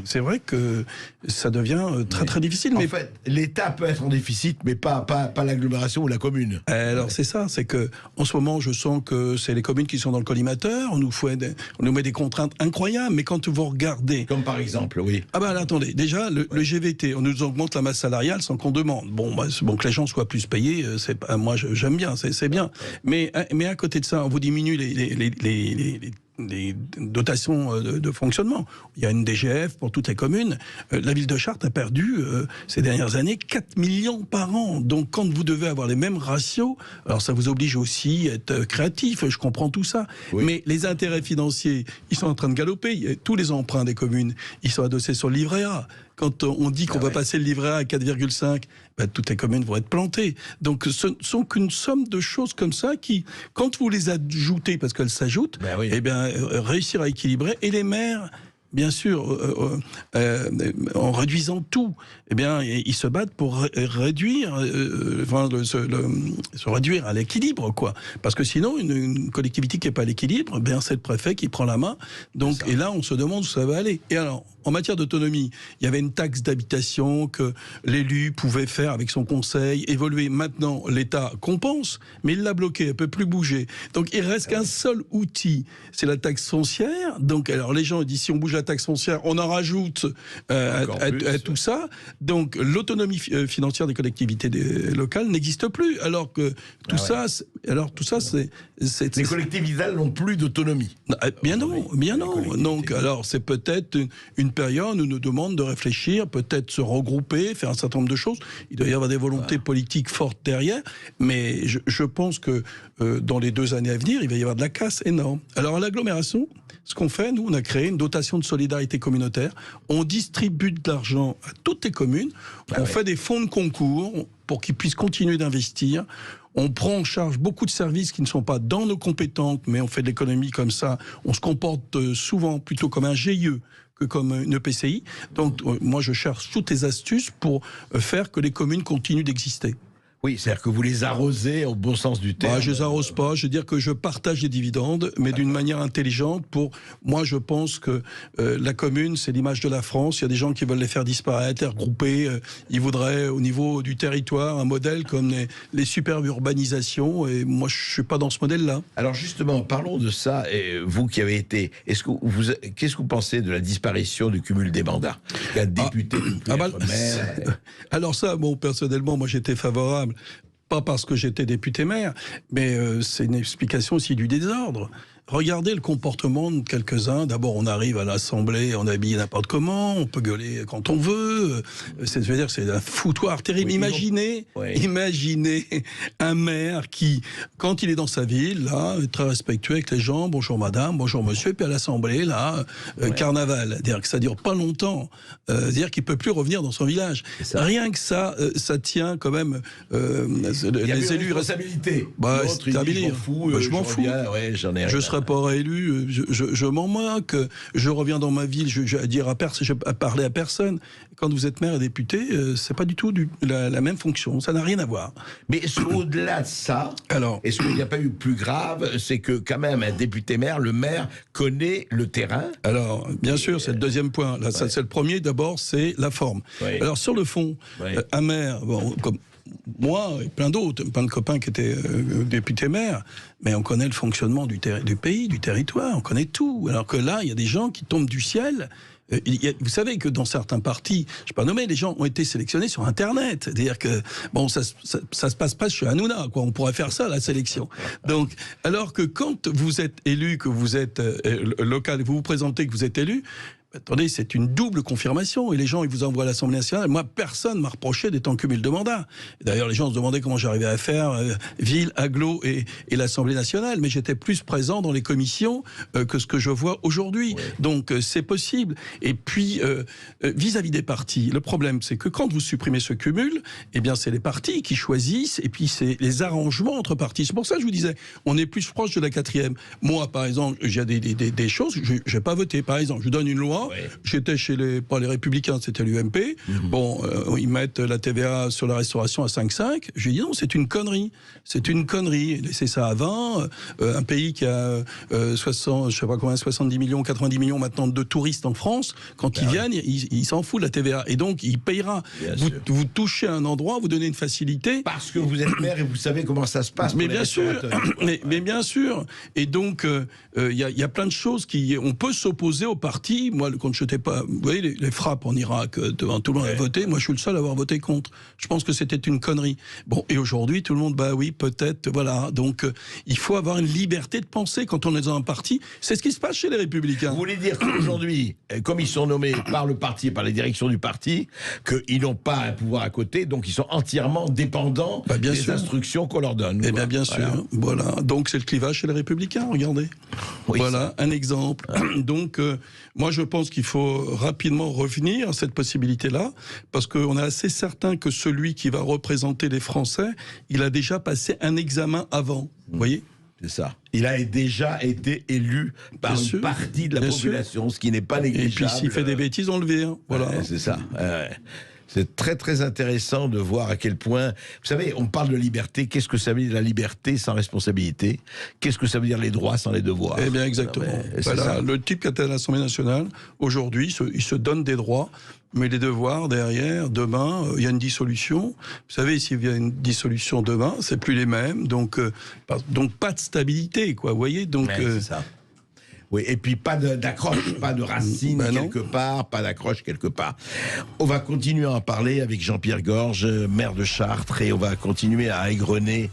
c'est vrai que ça devient très très difficile. En fait, l'État peut être en déficit, mais pas l'agglomération ou la commune. Alors c'est ça, c'est que en ce moment, je sens que c'est les communes qui sont dans le collimateur. On nous met des contraintes incroyables. Mais quand vous regardez, comme par exemple, oui. Ah ben là, attendez, déjà le GVT, on nous augmente la masse salariale sans qu'on demande. Bon, que les gens soient plus payés, moi j'aime bien, c'est bien. Mais à côté de ça, on vous diminue les dotations de fonctionnement. Il y a une DGF pour toutes les communes. La ville de Chartres a perdu ces dernières années 4 millions par an. Donc quand vous devez avoir les mêmes ratios, alors ça vous oblige aussi à être créatif, je comprends tout ça. Oui. Mais les intérêts financiers, ils sont en train de galoper. Tous les emprunts des communes, ils sont adossés sur le livret A. Quand on dit qu'on va passer le livret A à 4,5, toutes les communes vont être plantées. Donc ce ne sont qu'une somme de choses comme ça qui, quand vous les ajoutez, parce qu'elles s'ajoutent, réussir à équilibrer. Et les maires, bien sûr, en réduisant tout, ils se battent pour réduire, se réduire à l'équilibre, quoi. Parce que sinon, une collectivité qui n'est pas à l'équilibre, c'est le préfet qui prend la main. Donc, et là, on se demande où ça va aller. Et alors, en matière d'autonomie, il y avait une taxe d'habitation que l'élu pouvait faire avec son conseil, évoluer. Maintenant, l'État compense, mais il l'a bloqué, elle ne peut plus bouger. Donc, il reste qu'un seul outil, c'est la taxe foncière. Donc, alors, les gens disent, si on bouge la taxe foncière, on en rajoute à tout ça. Donc, l'autonomie financière des collectivités locales n'existe plus. Alors que tout ça, c'est les collectivités n'ont plus d'autonomie. Bien non. Donc, alors, c'est peut-être une période où on nous demande de réfléchir, peut-être se regrouper, faire un certain nombre de choses. Il doit y avoir des volontés politiques fortes derrière, mais je pense que dans les 2 années à venir, il va y avoir de la casse énorme. Alors à l'agglomération, ce qu'on fait, nous, on a créé une dotation de solidarité communautaire. On distribue de l'argent à toutes les communes. On fait des fonds de concours pour qu'ils puissent continuer d'investir. On prend en charge beaucoup de services qui ne sont pas dans nos compétences, mais on fait de l'économie comme ça. On se comporte souvent plutôt comme un GIE que comme une EPCI. Donc, moi, je cherche toutes les astuces pour faire que les communes continuent d'exister. Oui, c'est-à-dire que vous les arrosez au bon sens du terme. Je les arrose pas, je veux dire que je partage les dividendes, mais d'une manière intelligente. Moi, je pense que la commune, c'est l'image de la France. Il y a des gens qui veulent les faire disparaître, les regrouper. Ils voudraient, au niveau du territoire, un modèle comme les superbes urbanisations. Et moi, je suis pas dans ce modèle-là. Alors justement, parlons de ça. Et vous qui avez été, qu'est-ce que vous pensez de la disparition du cumul des mandats? Un député, maire. Alors ça, personnellement, moi, j'étais favorable. Pas parce que j'étais député-maire, mais c'est une explication aussi du désordre. regardez le comportement de quelques-uns. D'abord, on arrive à l'Assemblée, on est habillé n'importe comment, on peut gueuler quand on veut. C'est-à-dire, c'est un foutoir terrible. Imaginez un maire qui, quand il est dans sa ville, là, est très respectueux avec les gens, bonjour madame, bonjour monsieur, puis à l'Assemblée, là, carnaval. C'est-à-dire que ça dure pas longtemps. C'est-à-dire qu'il peut plus revenir dans son village. Rien que ça, ça tient quand même les élus. Responsabilité. C'est terminé. Je m'en fous. Je serai pas réélu. Je m'en moque. Je reviens dans ma ville. Je dire à personne. Je parler à personne. Quand vous êtes maire et député, c'est pas du tout la même fonction. Ça n'a rien à voir. Mais au-delà de ça, est-ce qu'il n'y a pas eu plus grave, c'est que quand même un député maire, le maire connaît le terrain. Alors, bien sûr, c'est le deuxième point. Là, ça, c'est le premier. D'abord, c'est la forme. Alors, sur le fond, un maire, comme moi et plein d'autres, plein de copains qui étaient députés maires, mais on connaît le fonctionnement du pays, du territoire, on connaît tout. Alors que là, il y a des gens qui tombent du ciel. Vous savez que dans certains partis, je ne vais pas nommer, les gens ont été sélectionnés sur Internet. C'est-à-dire que, bon, ça se passe pas chez Hanouna, quoi. On pourrait faire ça, la sélection. Donc, alors que quand vous êtes élu, que vous êtes local, vous vous présentez, que vous êtes élu, attendez, c'est une double confirmation. Et les gens, ils vous envoient à l'Assemblée nationale. Moi, personne m'a reproché d'être en cumul de mandat. D'ailleurs, les gens se demandaient comment j'arrivais à faire ville, agglo et l'Assemblée nationale. Mais j'étais plus présent dans les commissions que ce que je vois aujourd'hui. Donc, c'est possible. Et puis, vis-à-vis des partis, le problème, c'est que quand vous supprimez ce cumul, eh bien, c'est les partis qui choisissent. Et puis, c'est les arrangements entre partis. C'est pour ça que je vous disais, on est plus proche de la 4e. Moi, par exemple, il y a des choses, je n'ai pas voté. Par exemple, je vous donne une loi. J'étais chez pas les Républicains, c'était l'UMP. Bon, ils mettent la TVA sur la restauration à 5,5. Je lui ai dit non, c'est une connerie. C'est une connerie. Laissez ça à 20. Un pays qui a 70 millions, 90 millions maintenant de touristes en France, quand ils viennent, ils s'en foutent de la TVA. Et donc, il payera. Vous touchez à un endroit, vous donnez une facilité. Parce que vous êtes maire et vous savez comment ça se passe. Mais bien sûr. Mais bien sûr. Et donc, il y a plein de choses on peut s'opposer au parti. Moi, quand je n'étais pas, vous voyez, les frappes en Irak, devant tout le monde a voté. Moi, je suis le seul à avoir voté contre. Je pense que c'était une connerie. Bon, et aujourd'hui, tout le monde, bah oui, peut-être, voilà. Donc, il faut avoir une liberté de penser quand on est dans un parti. C'est ce qui se passe chez les Républicains. Vous voulez dire qu'aujourd'hui, comme ils sont nommés par le parti, par les directions du parti, qu'ils n'ont pas un pouvoir à côté, donc ils sont entièrement dépendants des instructions qu'on leur donne. Eh bien, bien sûr. Voilà. Donc, c'est le clivage chez les Républicains, regardez. Oui, voilà, un exemple. Donc, moi, je pense qu'il faut rapidement revenir à cette possibilité-là, parce qu'on est assez certain que celui qui va représenter les Français, il a déjà passé un examen avant. Vous voyez ? C'est ça. Il a déjà été élu par une partie de la population, ce qui n'est pas négligeable. Et puis s'il fait des bêtises, on le vire. Voilà. C'est ça. C'est très très intéressant de voir à quel point... Vous savez, on parle de liberté. Qu'est-ce que ça veut dire la liberté sans responsabilité? Qu'est-ce que ça veut dire les droits sans les devoirs? Eh bien, exactement. Voilà, le type qui est à l'Assemblée nationale, aujourd'hui, il se donne des droits, mais les devoirs, derrière, demain, il y a une dissolution. Vous savez, s'il y a une dissolution demain, c'est plus les mêmes. Donc pas de stabilité, quoi. Vous voyez, donc... c'est ça. Oui, et puis pas d'accroche, pas de racine quelque part, pas d'accroche quelque part. On va continuer à en parler avec Jean-Pierre Gorge, maire de Chartres, et on va continuer à égrener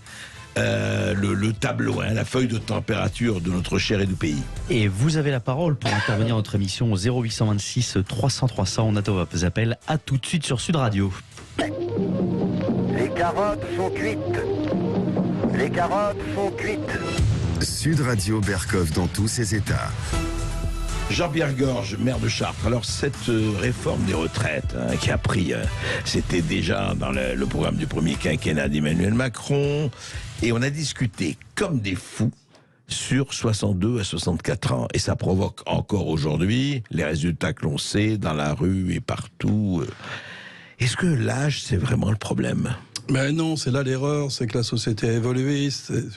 le tableau, la feuille de température de notre cher et du pays. Et vous avez la parole pour intervenir dans notre émission au 0826 300 300. On attend vos appels. À tout de suite sur Sud Radio. Les carottes sont cuites. Les carottes sont cuites. Sud Radio Berkov dans tous ses états. Jean-Pierre Gorge, maire de Chartres. Alors cette réforme des retraites qui a pris, c'était déjà dans le programme du premier quinquennat d'Emmanuel Macron, et on a discuté comme des fous sur 62 à 64 ans. Et ça provoque encore aujourd'hui les résultats que l'on sait dans la rue et partout. Est-ce que l'âge, c'est vraiment le problème ? Mais non, c'est là l'erreur, c'est que la société a évolué.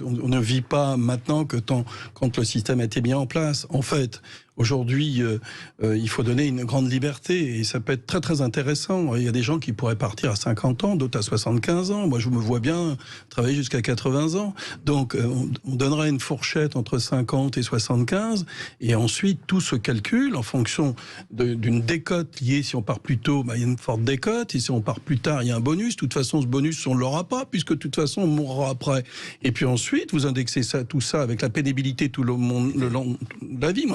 On ne vit pas maintenant que quand le système a été mis en place. En fait, Aujourd'hui, il faut donner une grande liberté et ça peut être très très intéressant. Il y a des gens qui pourraient partir à 50 ans, d'autres à 75 ans. Moi, je me vois bien travailler jusqu'à 80 ans. Donc, on donnera une fourchette entre 50 et 75 et ensuite tout se calcule en fonction d'une décote liée. Si on part plus tôt, il y a une forte décote et si on part plus tard, il y a un bonus. De toute façon, ce bonus, on ne l'aura pas puisque de toute façon, on mourra après. Et puis ensuite, vous indexez tout ça avec la pénibilité tout le long de la vie.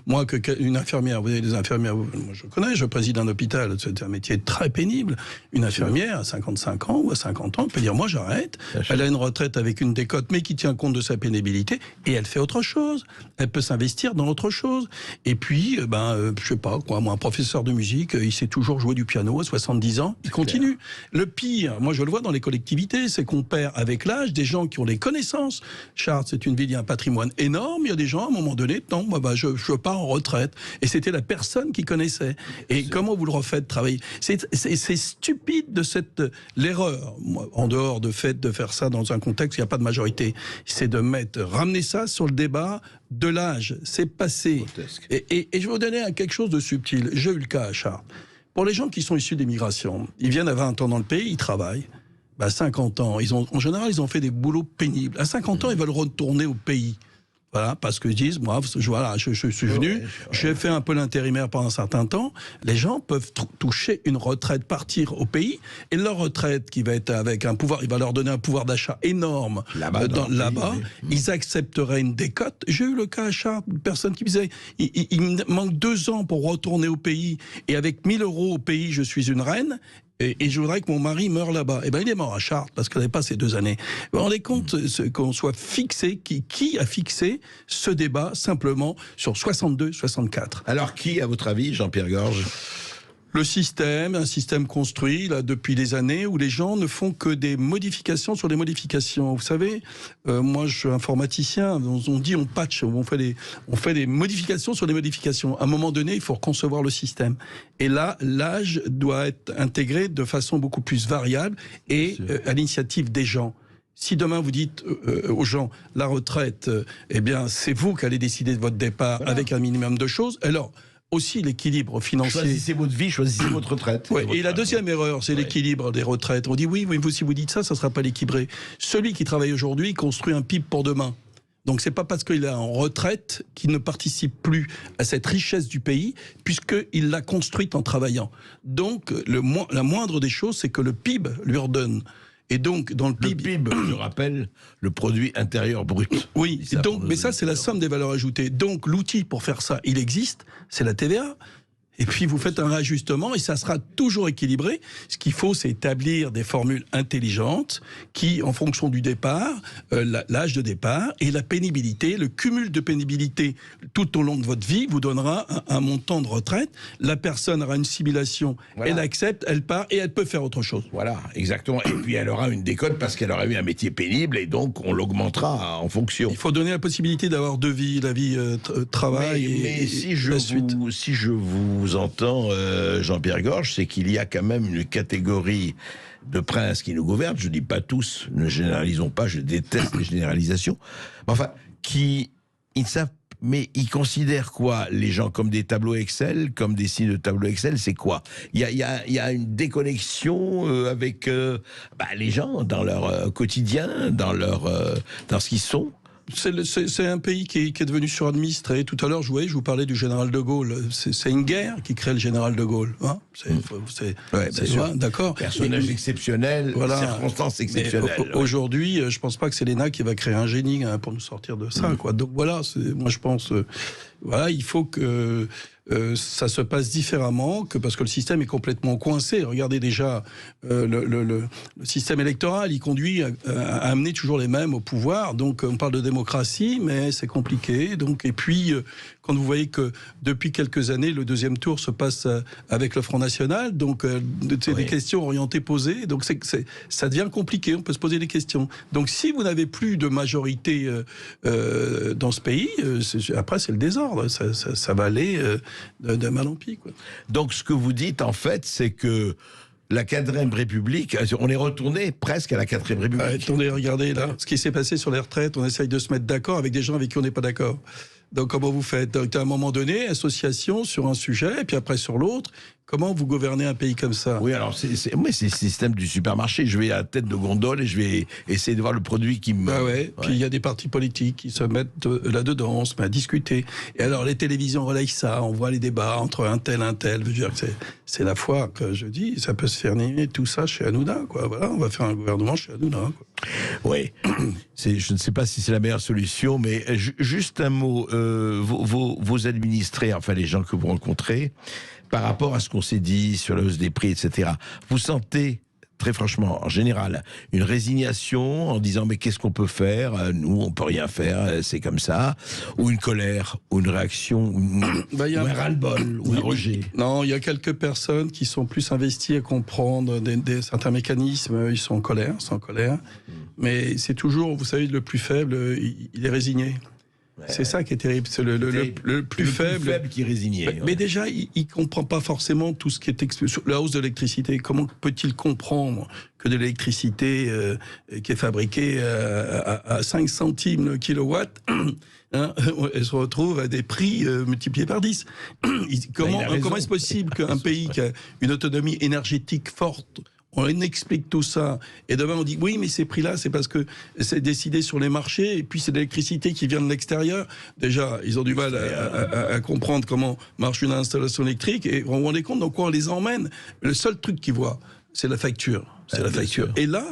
Moi, une infirmière, vous avez des infirmières, moi je connais, je préside un hôpital, c'est un métier très pénible. Une infirmière à 55 ans ou à 50 ans peut dire moi j'arrête, elle a une retraite avec une décote mais qui tient compte de sa pénibilité et elle fait autre chose. Elle peut s'investir dans autre chose. Et puis, je sais pas quoi, moi un professeur de musique, il sait toujours jouer du piano à 70 ans, il continue. Le pire, moi je le vois dans les collectivités, c'est qu'on perd avec l'âge des gens qui ont les connaissances. Chartres, c'est une ville, il y a un patrimoine énorme, il y a des gens à un moment donné, non, moi je pars en retraite. Et c'était la personne qui connaissait. Et comment vous le refaites travailler? C'est stupide de l'erreur, en dehors de fait de faire ça dans un contexte où il n'y a pas de majorité, c'est de ramener ça sur le débat de l'âge. C'est passé. Et je vais vous donner quelque chose de subtil. J'ai eu le cas à Chartres. Pour les gens qui sont issus des migrations, ils viennent à 20 ans dans le pays, ils travaillent. À 50 ans, en général, ils ont fait des boulots pénibles. À 50 ans, ils veulent retourner au pays. Voilà, parce que ils disent, moi, je suis venu, j'ai fait un peu l'intérimaire pendant un certain temps. Les gens peuvent toucher une retraite, partir au pays, et leur retraite, qui va être avec un pouvoir, il va leur donner un pouvoir d'achat énorme là-bas. Ils accepteraient une décote. J'ai eu le cas à Chartres, une personne qui me disait, il me manque 2 ans pour retourner au pays, et avec 1 000 € au pays, je suis une reine. Et je voudrais que mon mari meure là-bas. Eh ben, il est mort à Chartres parce qu'il n'avait pas ces 2 années. Vous vous rendez compte qu'on soit fixé, qui a fixé ce débat simplement sur 62-64? Alors qui, à votre avis, Jean-Pierre Gorge? Le système, un système construit là depuis des années où les gens ne font que des modifications sur des modifications. Vous savez, moi je suis informaticien, on dit on patch, on fait des modifications sur des modifications. À un moment donné, il faut reconcevoir le système. Et là, l'âge doit être intégré de façon beaucoup plus variable et à l'initiative des gens. Si demain vous dites aux gens la retraite, eh bien c'est vous qui allez décider de votre départ avec un minimum de choses. Alors aussi l'équilibre financier. Choisissez votre vie, choisissez votre retraite. Ouais, et la deuxième erreur, c'est l'équilibre des retraites. On dit oui, mais si vous dites ça, ça ne sera pas l'équilibré. Celui qui travaille aujourd'hui construit un PIB pour demain. Donc c'est pas parce qu'il est en retraite qu'il ne participe plus à cette richesse du pays, puisqu'il l'a construite en travaillant. Donc la moindre des choses, c'est que le PIB lui redonne. Et donc, dans le PIB, je rappelle, le produit intérieur brut. Oui, donc, mais ça, c'est la somme des valeurs ajoutées. Donc, l'outil pour faire ça, il existe, c'est la TVA. Et puis vous faites un réajustement et ça sera toujours équilibré. Ce qu'il faut, c'est établir des formules intelligentes qui, en fonction du départ, l'âge de départ et la pénibilité, le cumul de pénibilité tout au long de votre vie vous donnera un montant de retraite. La personne aura une simulation, voilà. Elle accepte, elle part et elle peut faire autre chose. Voilà, exactement. Et puis elle aura une décote parce qu'elle aura eu un métier pénible et donc on l'augmentera en fonction. Il faut donner la possibilité d'avoir 2 vies, la vie travail mais si je vous entends, Jean-Pierre Gorge, c'est qu'il y a quand même une catégorie de princes qui nous gouvernent, je ne dis pas tous, ne généralisons pas, je déteste les généralisations, mais enfin, ils savent, mais ils considèrent quoi, les gens, comme des tableaux Excel, comme des signes de tableaux Excel, c'est quoi? Il y a une déconnexion avec les gens dans leur quotidien, dans ce qu'ils sont. C'est un pays qui est devenu suradministré. Tout à l'heure, je vous parlais du général de Gaulle. C'est une guerre qui crée le général de Gaulle. Hein, d'accord. Personnage exceptionnel, voilà. Circonstances exceptionnelles. Aujourd'hui, je pense pas que c'est l'ENA qui va créer un génie pour nous sortir de ça. Quoi. Donc voilà, moi je pense... voilà, il faut que... ça se passe différemment parce que le système est complètement coincé. Regardez déjà le système électoral, il conduit à amener toujours les mêmes au pouvoir. Donc on parle de démocratie, mais c'est compliqué. Donc et puis quand vous voyez que depuis quelques années le 2e tour se passe avec le Front National, donc c'est des questions orientées posées. Donc ça devient compliqué. On peut se poser des questions. Donc si vous n'avez plus de majorité dans ce pays, après c'est le désordre. Ça va aller de mal en pis, quoi. Donc ce que vous dites en fait, c'est que la 4e République, on est retourné presque à la 4e République. Attendez, regardez là, ce qui s'est passé sur les retraites, on essaye de se mettre d'accord avec des gens avec qui on n'est pas d'accord. Donc comment vous faites? Donc à un moment donné, association sur un sujet, et puis après sur l'autre. Comment vous gouvernez un pays comme ça? Oui, alors c'est le système du supermarché. Je vais à la tête de gondole et je vais essayer de voir le produit qui me... Bah ouais. Puis il y a des partis politiques qui se mettent là-dedans, on se met à discuter. Et alors les télévisions relayent ça, on voit les débats entre un tel. Je veux dire que c'est la foire que je dis, ça peut se faire nier tout ça chez Hanouna, quoi. Voilà, on va faire un gouvernement chez Hanouna, quoi. Oui, je ne sais pas si c'est la meilleure solution, mais juste un mot, vos administrés, enfin les gens que vous rencontrez, par rapport à ce qu'on s'est dit sur la hausse des prix, etc., vous sentez, très franchement, en général, une résignation en disant mais qu'est-ce qu'on peut faire? Nous, on peut rien faire, c'est comme ça. Ou une colère, ou une réaction, ou un ras-le-bol, ou un rejet. Non, il y a quelques personnes qui sont plus investies à comprendre certains mécanismes. Ils sont en colère, Mais c'est toujours, vous savez, le plus faible, il est résigné. Ouais. C'est ça qui est terrible, c'est le plus faible qui est résigné. Mais déjà, il ne comprend pas forcément tout ce qui est sur la hausse de l'électricité. Comment peut-il comprendre que de l'électricité qui est fabriquée à 5 centimes le kilowatt, elle se retrouve à des prix multipliés par 10 Comment est-ce possible qu'un pays qui a une autonomie énergétique forte, on explique tout ça, et demain on dit oui, mais ces prix-là, c'est parce que c'est décidé sur les marchés, et puis c'est de l'électricité qui vient de l'extérieur. Déjà, ils ont du mal à comprendre comment marche une installation électrique, et vous vous rendez compte dans quoi on les emmène. Le seul truc qu'ils voient, c'est la facture. Et là,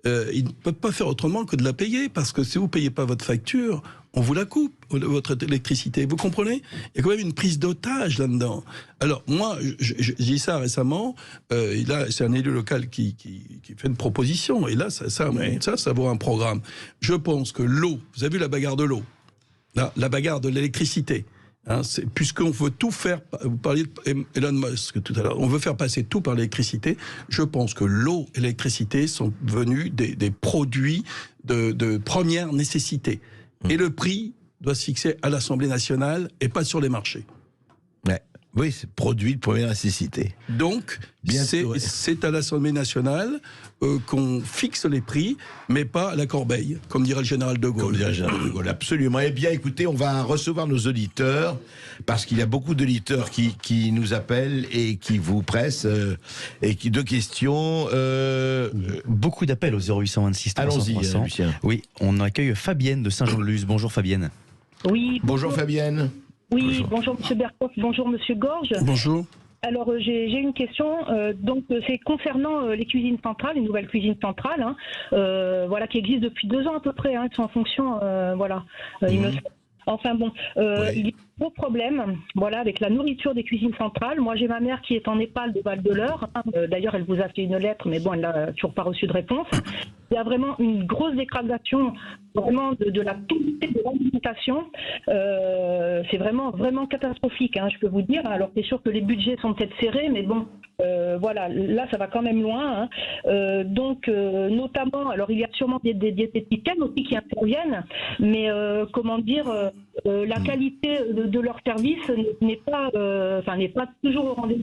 ils ne peuvent pas faire autrement que de la payer, parce que si vous ne payez pas votre facture, on vous la coupe, votre électricité. Vous comprenez? Il y a quand même une prise d'otage là-dedans. Alors, moi, j'ai dit ça récemment. Là, c'est un élu local qui fait une proposition. Et là, ça vaut un programme. Je pense que l'eau, vous avez vu la bagarre de l'eau, la bagarre de l'électricité, puisqu'on veut tout faire, vous parliez d'Elon Musk tout à l'heure, on veut faire passer tout par l'électricité. Je pense que l'eau et l'électricité sont devenus des produits de première nécessité. Et le prix doit se fixer à l'Assemblée nationale et pas sur les marchés. Ouais. Oui, c'est produit de première nécessité. Donc, c'est à l'Assemblée nationale qu'on fixe les prix, mais pas à la corbeille, comme dirait le général de Gaulle. Comme dirait le général de Gaulle, absolument. Eh bien, écoutez, on va recevoir nos auditeurs, parce qu'il y a beaucoup d'auditeurs qui nous appellent et qui vous pressent, et qui deux questions. Beaucoup d'appels au 0826 300 300. Lucien. Oui, on accueille Fabienne de Saint-Jean-de-Luz. Bonjour Fabienne. Oui. Bonjour Fabienne. Oui, bonjour Monsieur Bercoff, bonjour Monsieur Gorge. Bonjour. Alors j'ai une question, donc c'est concernant les cuisines centrales, les nouvelles cuisines centrales, voilà, qui existent depuis 2 ans à peu près, qui sont en fonction, voilà. Enfin bon, il y a un gros problème, voilà, avec la nourriture des cuisines centrales. Moi, j'ai ma mère qui est en EHPAD de Val-de-l'Eure. D'ailleurs, elle vous a fait une lettre, mais bon, elle n'a toujours pas reçu de réponse. Il y a vraiment une grosse dégradation vraiment de la qualité de l'alimentation. C'est vraiment catastrophique, je peux vous dire. Alors, c'est sûr que les budgets sont peut-être serrés, mais bon, voilà, là, ça va quand même loin. Donc, notamment, alors, il y a sûrement des diététiciennes aussi qui interviennent, mais comment dire, la qualité de leur service n'est pas toujours au rendez-vous.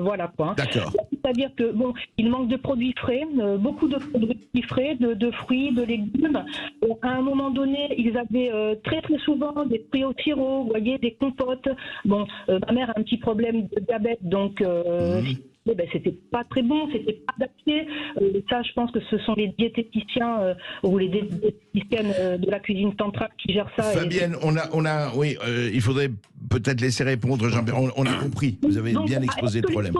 Voilà quoi. D'accord. C'est-à-dire que bon, il manque de produits frais, beaucoup de produits frais, de fruits, de légumes. À un moment donné, ils avaient très souvent des fruits au sirop, vous voyez, des compotes. Bon, ma mère a un petit problème de diabète, donc c'était pas très bon, c'était pas adapté. Ça, je pense que ce sont les diététiciens ou les diététiciennes de la cuisine centrale qui gèrent ça. Fabienne, oui, il faudrait peut-être laisser répondre Jean-Pierre. On a compris, vous avez bien exposé le problème.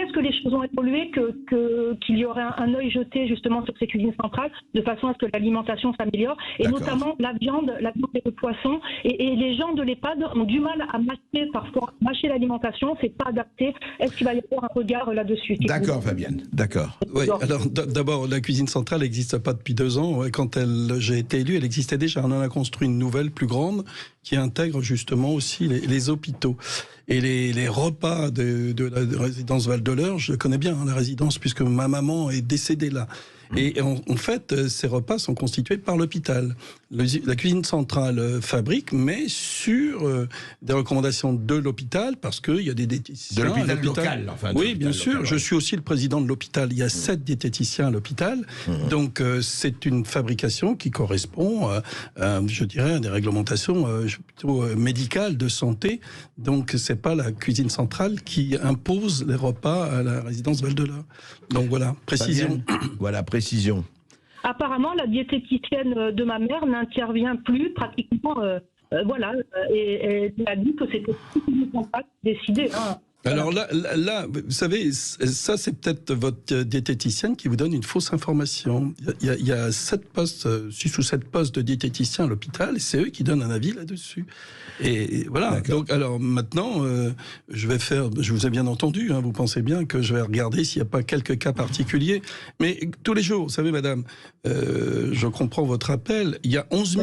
Est-ce que les choses ont évolué, qu'il y aurait un œil jeté justement sur ces cuisines centrales, de façon à ce que l'alimentation s'améliore, et notamment la viande et le poisson, et les gens de l'EHPAD ont du mal à mâcher l'alimentation, c'est pas adapté. Est-ce qu'il va y avoir un regard là-dessus? D'accord, Fabienne, d'accord. Oui, alors d'abord, la cuisine centrale n'existe pas depuis 2 ans. Quand j'ai été élu, elle existait déjà. On en a construit une nouvelle, plus grande, qui intègre justement aussi les hôpitaux. Et les repas de la résidence Val-de-l'Eure, je connais bien la résidence, puisque ma maman est décédée là. Et en fait, ces repas sont constitués par l'hôpital. La cuisine centrale fabrique, mais sur des recommandations de l'hôpital, parce qu'il y a des diététiciens. De l'hôpital local, enfin. Oui, bien sûr. Local, je suis aussi le président de l'hôpital. Il y a 7 diététiciens à l'hôpital. Donc, c'est une fabrication qui correspond, je dirais, à des réglementations plutôt médicales de santé. Donc, c'est pas la cuisine centrale qui impose les repas à la résidence Val-de-la. Donc, voilà, précision. Voilà, précision. Apparemment, la diététicienne de ma mère n'intervient plus pratiquement. Voilà, et elle a dit que c'était pas décidé. Hein. Alors là, vous savez, ça c'est peut-être votre diététicienne qui vous donne une fausse information. Il y a 6 ou 7 postes de diététiciens à l'hôpital, et c'est eux qui donnent un avis là-dessus. Et voilà. Donc, alors maintenant, je vous ai bien entendu, hein, vous pensez bien que je vais regarder s'il n'y a pas quelques cas particuliers. Mais tous les jours, vous savez, madame, je comprends votre appel, il y a 11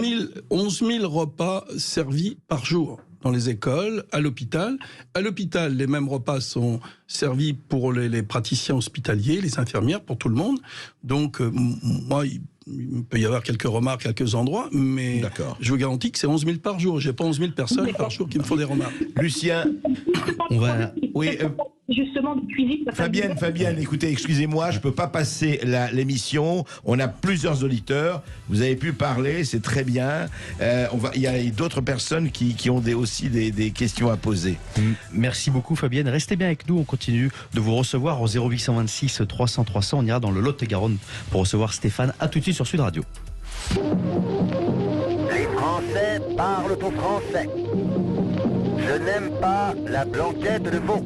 000 repas servis par jour dans les écoles, à l'hôpital. À l'hôpital, les mêmes repas sont servis pour les praticiens hospitaliers, les infirmières, pour tout le monde. Donc, moi, il peut y avoir quelques remarques à quelques endroits, mais je vous garantis que c'est 11 000 par jour. J'ai pas 11 000 personnes par jour qui me font des remarques. Lucien, on va... Oui, justement de cuisine. Fabienne, écoutez, excusez-moi, je peux pas passer l'émission. On a plusieurs auditeurs. Vous avez pu parler, c'est très bien. Il y a d'autres personnes qui ont aussi des questions à poser. Merci beaucoup, Fabienne. Restez bien avec nous. On continue de vous recevoir au 0826 300 300. On ira dans le Lot-et-Garonne pour recevoir Stéphane. À tout de suite sur Sud Radio. Les Français parlent au français. Je n'aime pas la blanquette de veau.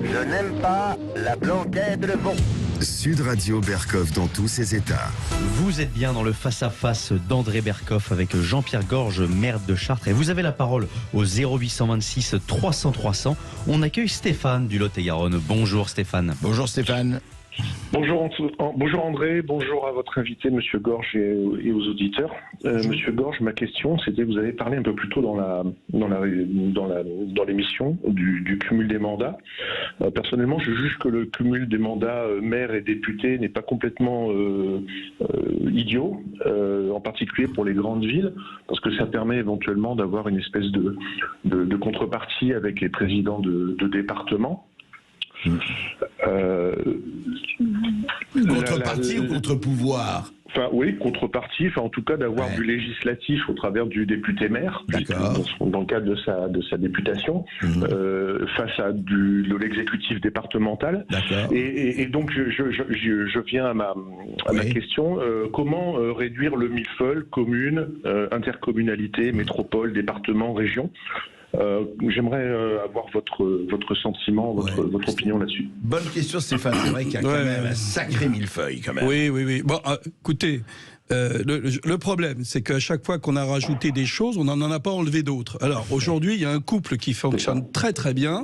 Je n'aime pas la blanquette de veau. Sud Radio Bercoff dans tous ses états. Vous êtes bien dans le face-à-face d'André Bercoff avec Jean-Pierre Gorge, maire de Chartres. Et vous avez la parole au 0826 300 300. On accueille Stéphane du Lot-et-Garonne. Bonjour Stéphane. Bonjour Stéphane. Bonjour André, bonjour à votre invité Monsieur Gorge et aux auditeurs. Monsieur Gorge, ma question c'était, vous avez parlé un peu plus tôt dans l'émission du cumul des mandats. Personnellement, je juge que le cumul des mandats maire et député n'est pas complètement idiot, en particulier pour les grandes villes, parce que ça permet éventuellement d'avoir une espèce de contrepartie avec les présidents de départements. Contrepartie ou contre-pouvoir? Enfin, oui, contrepartie, en tout cas d'avoir du législatif au travers du député-maire, dans le cadre de sa députation, face à de l'exécutif départemental. Et donc, je viens à ma question. Comment réduire le millefeuille, commune, intercommunalité, métropole, département, région? J'aimerais avoir votre sentiment, votre opinion là-dessus. Bonne question Stéphane, c'est vrai qu'il y a quand même un sacré millefeuille quand même. Oui. Bon, écoutez, le problème, c'est qu'à chaque fois qu'on a rajouté des choses, on n'en a pas enlevé d'autres. Alors aujourd'hui, il y a un couple qui fonctionne très très bien,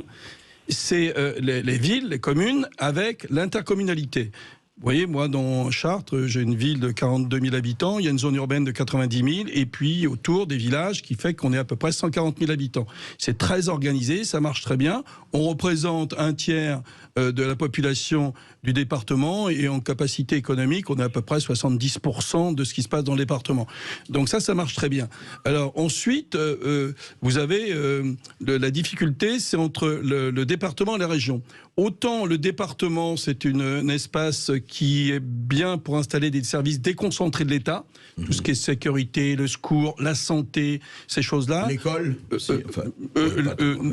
c'est les villes, les communes, avec l'intercommunalité. Vous voyez, moi, dans Chartres, j'ai une ville de 42 000 habitants, il y a une zone urbaine de 90 000, et puis autour des villages, qui fait qu'on est à peu près 140 000 habitants. C'est très organisé, ça marche très bien. On représente un tiers de la population du département, et en capacité économique, on est à peu près 70% de ce qui se passe dans le département. Donc ça marche très bien. Alors ensuite, vous avez la difficulté, c'est entre le département et la région. Autant le département, c'est un espace qui est bien pour installer des services déconcentrés de l'État, tout ce qui est sécurité, le secours, la santé, ces choses-là. L'école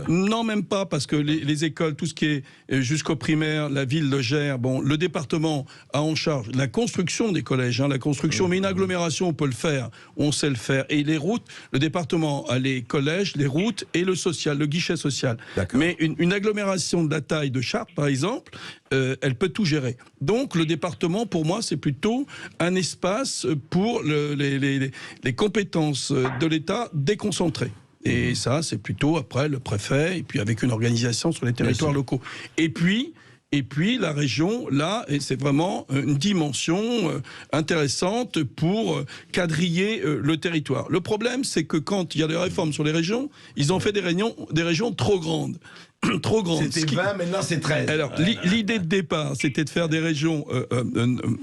non, même pas, parce que les écoles, tout ce qui est jusqu'au primaire, la ville le gère. Bon, le département a en charge la construction des collèges, la construction, mais une agglomération, on peut le faire, on sait le faire. Et les routes, le département a les collèges, les routes et le social, le guichet social. Mais une agglomération de la taille de Chartres, par exemple, elle peut tout gérer. Donc le département, pour moi, c'est plutôt un espace pour les compétences de l'État déconcentrées. Et ça, c'est plutôt après le préfet, et puis avec une organisation sur les territoires locaux. Et puis la région, là, et c'est vraiment une dimension intéressante pour quadriller le territoire. Le problème, c'est que quand il y a des réformes sur les régions, ils ont fait des régions trop grandes. trop grandes. C'était 20, maintenant c'est 13. Alors, l'idée de départ, c'était de faire des régions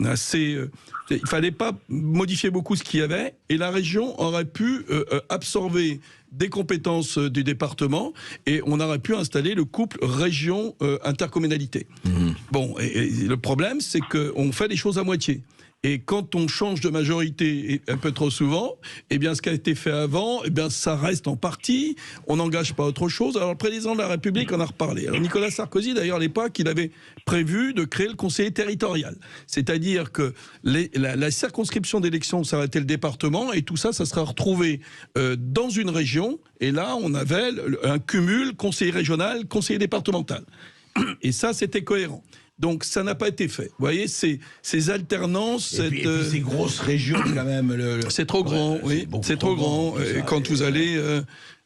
assez... il fallait pas modifier beaucoup ce qu'il y avait, et la région aurait pu absorber des compétences du département, et on aurait pu installer le couple région-intercommunalité. Bon, et le problème, c'est qu'on fait les choses à moitié. Et quand on change de majorité un peu trop souvent, eh bien, ce qui a été fait avant, eh bien, ça reste en partie. On n'engage pas autre chose. Alors, le président de la République en a reparlé. Alors, Nicolas Sarkozy, d'ailleurs, à l'époque, il avait prévu de créer le conseiller territorial. C'est-à-dire que la circonscription d'élection, ça aurait été le département, et tout ça, ça serait retrouvé dans une région. Et là, on avait un cumul conseiller régional, conseiller départemental. Et ça, c'était cohérent. Donc ça n'a pas été fait. Vous voyez, ces alternances... Et puis ces grosses régions quand même... C'est trop grand, oui. C'est trop grand. Quand vous allez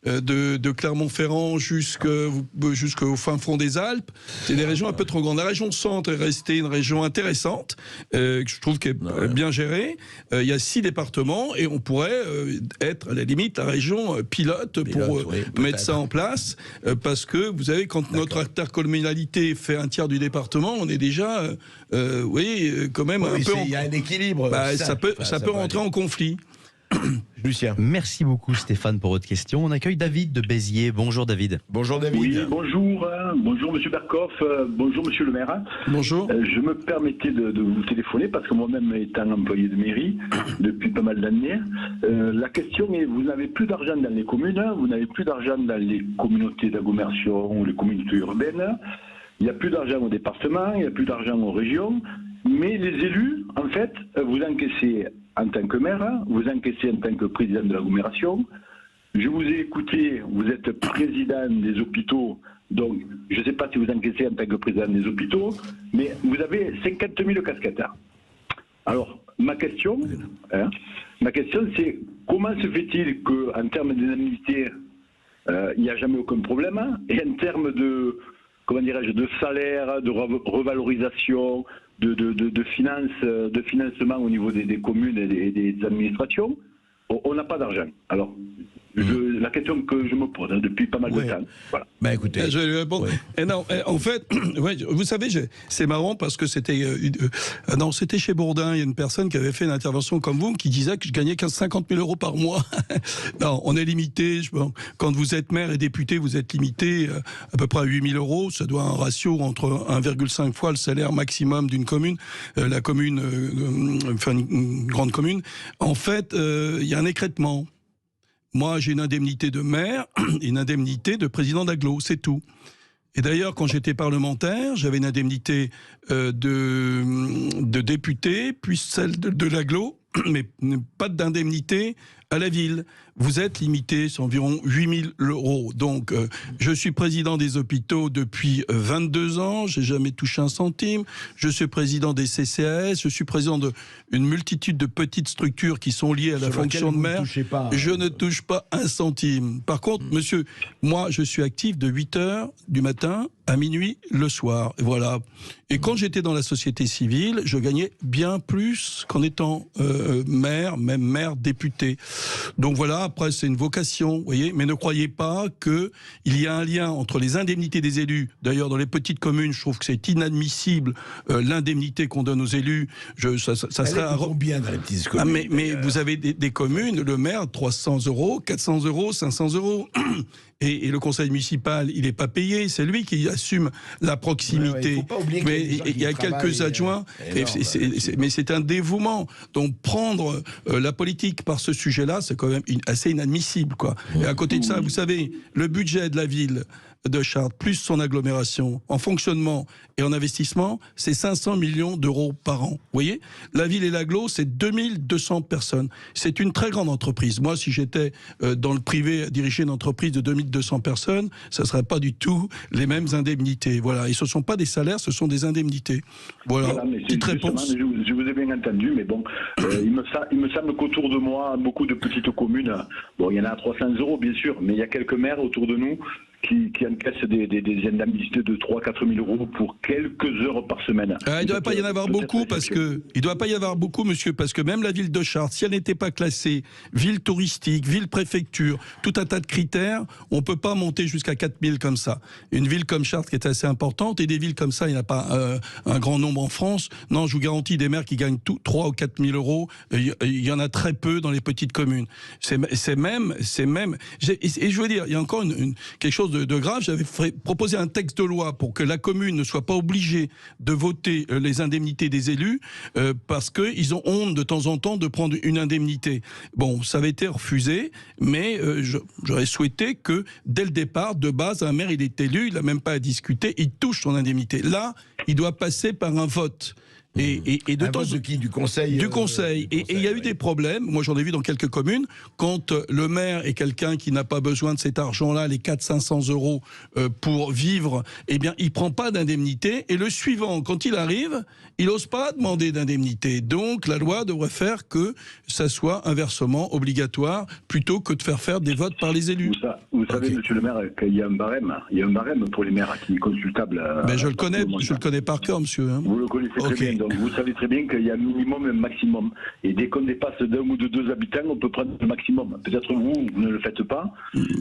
de Clermont-Ferrand jusqu'au fin fond des Alpes, c'est des régions un peu trop grandes. La région centre est restée une région intéressante, que je trouve qu'elle est bien gérée. Il y a 6 départements et on pourrait être à la limite la région pilote pour mettre ça en place, parce que vous savez, quand notre intercommunalité fait un tiers du département, on est déjà, quand même un peu... Il y a un équilibre. Ça peut rentrer en conflit. Lucien. Merci beaucoup Stéphane pour votre question. On accueille David de Béziers. Bonjour David. Bonjour David. Oui, bonjour. Bonjour Monsieur Berkoff. Bonjour Monsieur le maire. Bonjour. Je me permettais de vous téléphoner parce que moi-même étant employé de mairie depuis pas mal d'années, la question est, vous n'avez plus d'argent dans les communes, vous n'avez plus d'argent dans les communautés d'agglomération ou les communautés urbaines, il n'y a plus d'argent au département, il n'y a plus d'argent aux régions, mais les élus, en fait, vous encaissez en tant que maire, vous encaissez en tant que président de l'agglomération. Je vous ai écouté, vous êtes président des hôpitaux, donc je ne sais pas si vous encaissez en tant que président des hôpitaux, mais vous avez 50 000 casquettes. Alors, ma question c'est comment se fait-il qu'en termes d'indemnité, il n'y a jamais aucun problème, et en termes de, comment dirais-je, de salaire, de revalorisation, de financement au niveau des communes et des administrations, on n'a pas d'argent. Alors, la question que je me pose depuis pas mal de temps. Voilà. Ben écoutez, je vais lui répondre. Non, en fait, vous savez, c'est marrant parce que c'était chez Bourdin, il y a une personne qui avait fait une intervention comme vous qui disait que je gagnais 50 000 euros par mois. Non, on est limité. Quand vous êtes maire et député, vous êtes limité à peu près à 8 000 euros. Ça doit un ratio entre 1,5 fois le salaire maximum d'une commune, la commune, enfin une grande commune. En fait, il y a un écrêtement. Moi, j'ai une indemnité de maire et une indemnité de président d'agglo, c'est tout. Et d'ailleurs, quand j'étais parlementaire, j'avais une indemnité de député, puis celle de l'agglo, mais pas d'indemnité à la ville. Vous êtes limité, c'est environ 8 000 euros. Donc, je suis président des hôpitaux depuis 22 ans, j'ai jamais touché un centime. Je suis président des CCAS, je suis président d'une multitude de petites structures qui sont liées à la fonction de maire. Je ne touche pas un centime. Par contre, monsieur, moi, je suis actif de 8h du matin à minuit le soir. Et voilà. Et quand j'étais dans la société civile, je gagnais bien plus qu'en étant maire, même maire député. Donc voilà, après c'est une vocation, vous voyez, mais ne croyez pas qu'il y a un lien entre les indemnités des élus. D'ailleurs, dans les petites communes, je trouve que c'est inadmissible l'indemnité qu'on donne aux élus. Ça serait combien dans les petites communes? Mais vous avez des communes, le maire 300 euros, 400 euros, 500 euros. Et le conseil municipal, il n'est pas payé, c'est lui qui assume la proximité. Mais il y a quelques adjoints, mais c'est un dévouement. Donc prendre la politique par ce sujet-là, c'est quand même assez inadmissible, quoi. Et à côté de ça, vous savez, le budget de la ville de Chartres, plus son agglomération, en fonctionnement et en investissement, c'est 500 millions d'euros par an. Vous voyez, la ville et l'agglo, c'est 2200 personnes. C'est une très grande entreprise. Moi, si j'étais dans le privé à diriger une entreprise de 2200 personnes, ça ne serait pas du tout les mêmes indemnités. Voilà. Et ce ne sont pas des salaires, ce sont des indemnités. Voilà, petite réponse. Je vous ai bien entendu, mais bon, il me semble qu'autour de moi, beaucoup de petites communes, bon, il y en a à 300 euros, bien sûr, mais il y a quelques maires autour de nous qui encaissent des indemnités de 3-4 000 euros pour quelques heures par semaine. Il ne doit pas y en avoir beaucoup monsieur, parce que même la ville de Chartres, si elle n'était pas classée ville touristique, ville préfecture, tout un tas de critères, on ne peut pas monter jusqu'à 4 000 comme ça. Une ville comme Chartres qui est assez importante, et des villes comme ça, il n'y en a pas un grand nombre en France. Non, je vous garantis, des maires qui gagnent 3 ou 4 000 euros, il y en a très peu dans les petites communes. Et je veux dire, il y a encore quelque chose de grave. J'avais proposé un texte de loi pour que la commune ne soit pas obligée de voter les indemnités des élus, parce qu'ils ont honte de temps en temps de prendre une indemnité. Bon, ça avait été refusé, mais j'aurais souhaité que, dès le départ, de base, un maire, il est élu, il n'a même pas à discuter, il touche son indemnité. Là, il doit passer par un vote. Et de temps de qui? Du conseil. Du conseil. Et il y a eu des problèmes. Moi, j'en ai vu dans quelques communes. Quand le maire est quelqu'un qui n'a pas besoin de cet argent-là, les 400-500 euros pour vivre, eh bien, il prend pas d'indemnité. Et le suivant, quand il arrive, il n'ose pas demander d'indemnité. Donc, la loi devrait faire que ça soit un versement obligatoire plutôt que de faire des votes par les élus. Vous savez, monsieur le maire, qu'il y a un barème. Il y a un barème pour les maires qui est consultable. Ben, je le connais par cœur, monsieur. Hein. Vous le connaissez très bien. Donc vous savez très bien qu'il y a un minimum et un maximum. Et dès qu'on dépasse d'un ou de 2 habitants, on peut prendre le maximum. Peut-être vous ne le faites pas,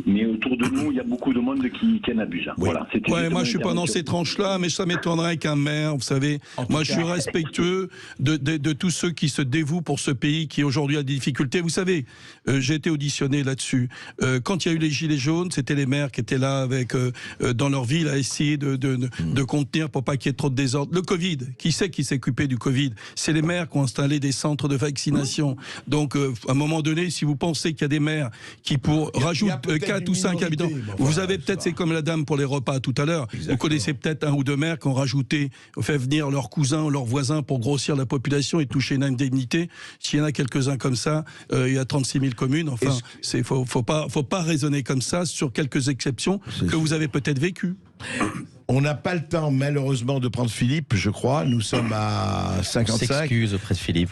mais autour de nous, il y a beaucoup de monde qui en abuse. Oui. Voilà, moi, je suis pas dans ces tranches-là, mais ça m'étonnerait qu'un maire, vous savez, moi, je suis respectueux de tous ceux qui se dévouent pour ce pays qui aujourd'hui a des difficultés. Vous savez, j'ai été auditionné là-dessus. Quand il y a eu les gilets jaunes, c'était les maires qui étaient là avec dans leur ville à essayer de contenir pour pas qu'il y ait trop de désordre. Le Covid, qui s'est occupé du Covid? C'est les maires qui ont installé des centres de vaccination. Donc, à un moment donné, si vous pensez qu'il y a des maires qui rajoutent 4 ou 5 habitants, vous avez peut-être, c'est comme la dame pour les repas tout à l'heure, vous connaissez peut-être 1 ou 2 maires qui ont fait venir leurs cousins ou leurs voisins pour grossir la population et toucher une indemnité. S'il y en a quelques-uns comme ça, il y a 36 000 communes. Enfin, faut pas raisonner comme ça sur quelques exceptions que vous avez peut-être vécues. On n'a pas le temps, malheureusement, de prendre Philippe, je crois. Nous sommes à 55. On s'excuse auprès de Philippe.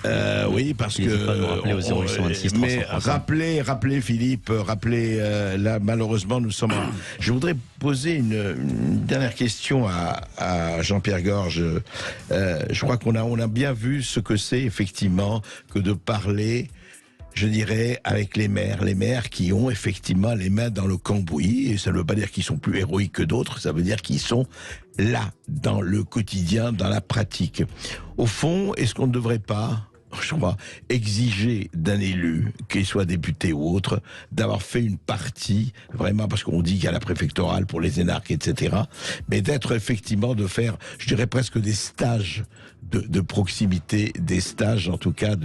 Oui, parce que... Pas nous rappeler au 0826 mais rappelez Philippe, là, malheureusement, nous sommes... Je voudrais poser une dernière question à Jean-Pierre Gorge. Je crois qu'on a bien vu ce que c'est, effectivement, que de parler... Je dirais avec les maires qui ont effectivement les mains dans le cambouis, et ça ne veut pas dire qu'ils sont plus héroïques que d'autres, ça veut dire qu'ils sont là, dans le quotidien, dans la pratique. Au fond, est-ce qu'on ne devrait pas, je crois, exiger d'un élu, qu'il soit député ou autre, d'avoir fait une partie, vraiment, parce qu'on dit qu'il y a la préfectorale pour les énarques, etc., mais d'être effectivement, de faire, je dirais presque des stages de proximité, des stages en tout cas,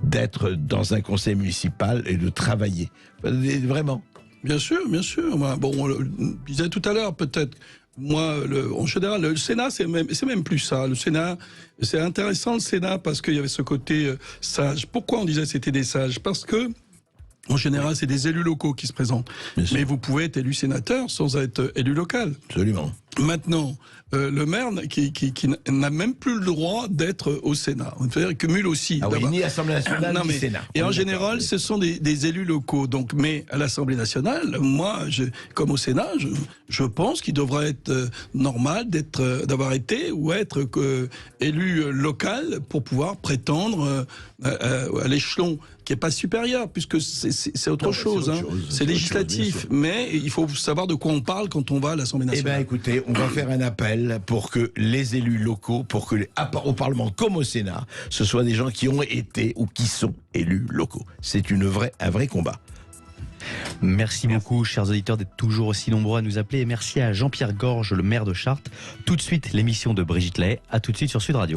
d'être dans un conseil municipal et de travailler. Vraiment. Bien sûr. Bon, on le disait tout à l'heure, peut-être. Moi, en général, le Sénat, c'est même plus ça. Le Sénat, c'est intéressant, le Sénat, parce qu'il y avait ce côté sage. Pourquoi on disait que c'était des sages? Parce que, en général, c'est des élus locaux qui se présentent. Mais vous pouvez être élu sénateur sans être élu local. Absolument. Maintenant, le maire qui n'a même plus le droit d'être au Sénat. C'est-à-dire, il cumule aussi. Ah oui, ni Assemblée nationale, ni Sénat. Et en général, ce sont des élus locaux. Donc, mais à l'Assemblée nationale, moi, comme au Sénat, je pense qu'il devrait être normal d'avoir été ou être élu local pour pouvoir prétendre à l'échelon qui n'est pas supérieur, puisque c'est autre chose. C'est législatif. Mais il faut savoir de quoi on parle quand on va à l'Assemblée nationale. Eh bien, écoutez, on va faire un appel pour que les élus locaux, au Parlement comme au Sénat, ce soient des gens qui ont été ou qui sont élus locaux. C'est un vrai combat. Merci beaucoup, chers auditeurs, d'être toujours aussi nombreux à nous appeler. Et merci à Jean-Pierre Gorge, le maire de Chartres. Tout de suite, l'émission de Brigitte Lay. À tout de suite sur Sud Radio.